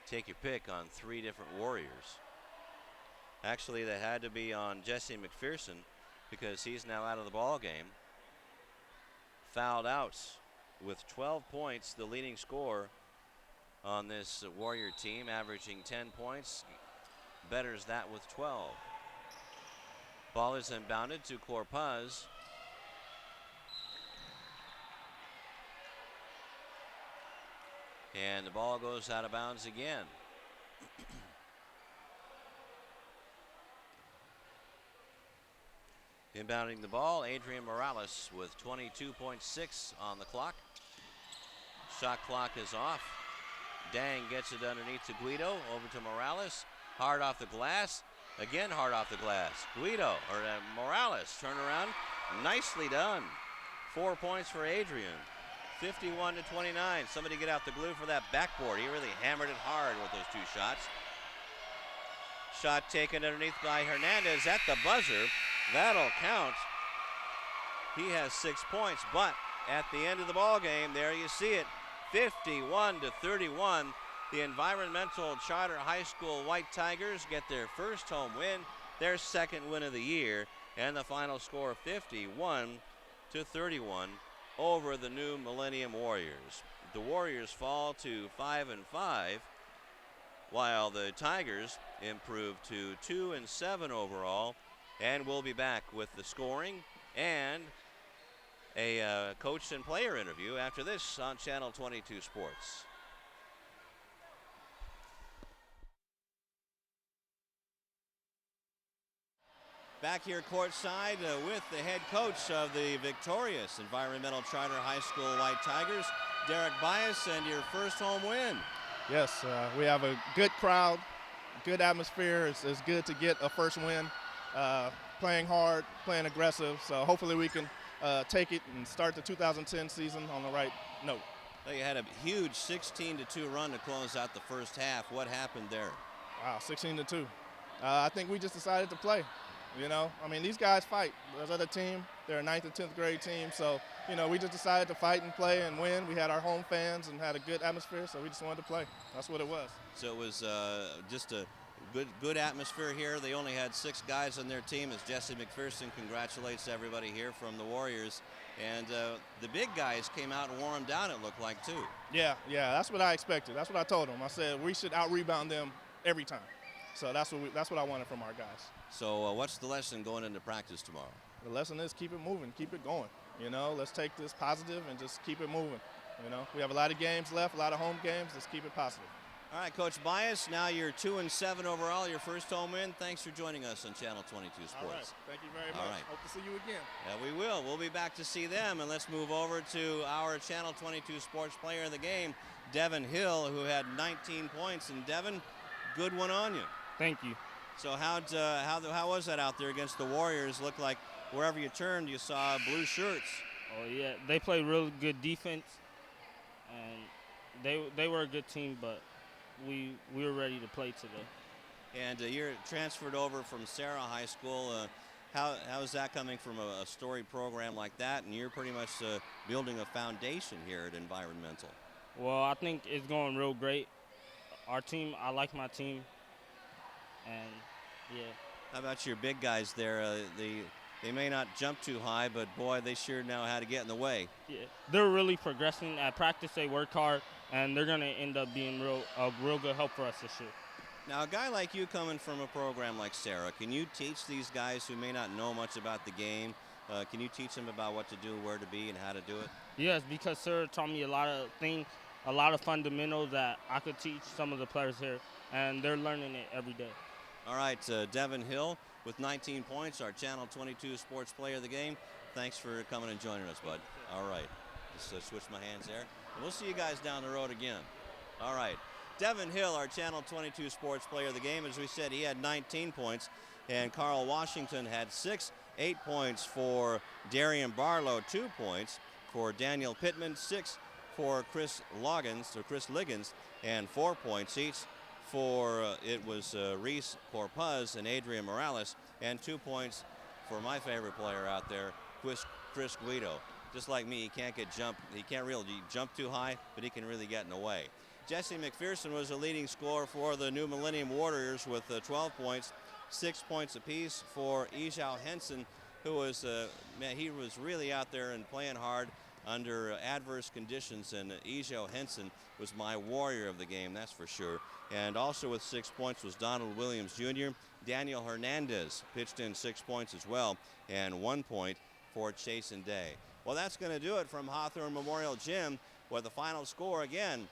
Take your pick on 3 different Warriors. Actually, that had to be on Jesse McPherson because he's now out of the ball game. Fouled out with 12 points, the leading scorer on this Warrior team, averaging 10 points, betters that with 12. Ball is inbounded to Corpuz. And the ball goes out of bounds again. Inbounding the ball, Adrian Morales with 22.6 on the clock. Shot clock is off. Dang gets it underneath to Guido, over to Morales. Hard off the glass. Again hard off the glass. Morales, turn around. Nicely done. 4 points for Adrian. 51-29. Somebody get out the glue for that backboard. He really hammered it hard with those 2 shots. Shot taken underneath by Hernandez at the buzzer. That'll count. He has 6 points, but at the end of the ball game, there you see it, 51-31. The Environmental Charter High School White Tigers get their first home win, their second win of the year, and the final score 51-31 over the New Millennium Warriors. The Warriors fall to 5-5, while the Tigers improve to 2-7 overall, and we'll be back with the scoring and a coach and player interview after this on Channel 22 Sports. Back here courtside with the head coach of the victorious Environmental Charter High School White Tigers, Derek Bias, and your first home win. Yes, we have a good crowd, good atmosphere. It's good to get a first win, playing hard, playing aggressive. So hopefully we can take it and start the 2010 season on the right note. Well, you had a huge 16-2 run to close out the first half. What happened there? Wow, 16-2. I think we just decided to play. You know, I mean, these guys fight. There's other team, they're a 9th and 10th grade team. So, you know, we just decided to fight and play and win. We had our home fans and had a good atmosphere, so we just wanted to play. That's what it was. So it was just a good atmosphere here. They only had 6 guys on their team, as Jesse McPherson congratulates everybody here from the Warriors. And the big guys came out and wore them down, it looked like, too. Yeah, that's what I expected. That's what I told them. I said we should out-rebound them every time. So that's what I wanted from our guys. So what's the lesson going into practice tomorrow? The lesson is keep it moving, keep it going. You know, let's take this positive and just keep it moving. You know, we have a lot of games left, a lot of home games. Let's keep it positive. All right, Coach Bias, now you're 2-7 overall, your first home win. Thanks for joining us on Channel 22 Sports. All right, thank you very much. All right. Hope to see you again. Yeah, we will. We'll be back to see them, and let's move over to our Channel 22 Sports player of the game, Devin Hill, who had 19 points. And Devin, good one on you. Thank you. So how was that out there against the Warriors? Looked like wherever you turned, you saw blue shirts. Oh yeah, they played really good defense, and they were a good team, but we were ready to play today. And you're transferred over from Sarah High School. How is that coming from a storied program like that? And you're pretty much building a foundation here at Environmental. Well, I think it's going real great. Our team, I like my team, and yeah. How about your big guys there? They may not jump too high, but boy, they sure know how to get in the way. Yeah, they're really progressing at practice. They work hard, and they're gonna end up being a real good help for us this year. Now, a guy like you coming from a program like Sarah, can you teach these guys who may not know much about the game? Can you teach them about what to do, where to be, and how to do it? Yes, because Sarah taught me a lot of things, a lot of fundamentals that I could teach some of the players here, and they're learning it every day. All right, Devin Hill with 19 points, our Channel 22 Sports Player of the Game. Thanks for coming and joining us, bud. All right, just switch my hands there. And we'll see you guys down the road again. All right, Devin Hill, our Channel 22 Sports Player of the Game. As we said, he had 19 points, and Carl Washington had 6. 8 points for Darian Barlow, 2 points for Daniel Pittman, 6 for Chris Liggins, and 4 points each for Reese Corpuz and Adrian Morales, and 2 points for my favorite player out there, Chris Guido. Just like me, he can't really jump too high, but he can really get in the way. Jesse McPherson was the leading scorer for the New Millennium Warriors with 12 points, 6 points apiece for E.C.H.S, who was, he was really out there and playing hard under adverse conditions, and E.C.H.S was my warrior of the game, that's for sure. And also with 6 points was Donald Williams Jr. Daniel Hernandez pitched in 6 points as well, and 1 point for Chasen Day. Well, that's going to do it from Hawthorne Memorial Gym, where the final score again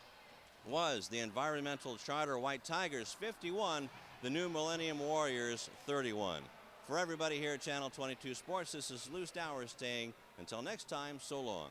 was the Environmental Charter White Tigers 51, the New Millennium Warriors 31. For everybody here at Channel 22 Sports, this is Lou Stowers saying, until next time, so long.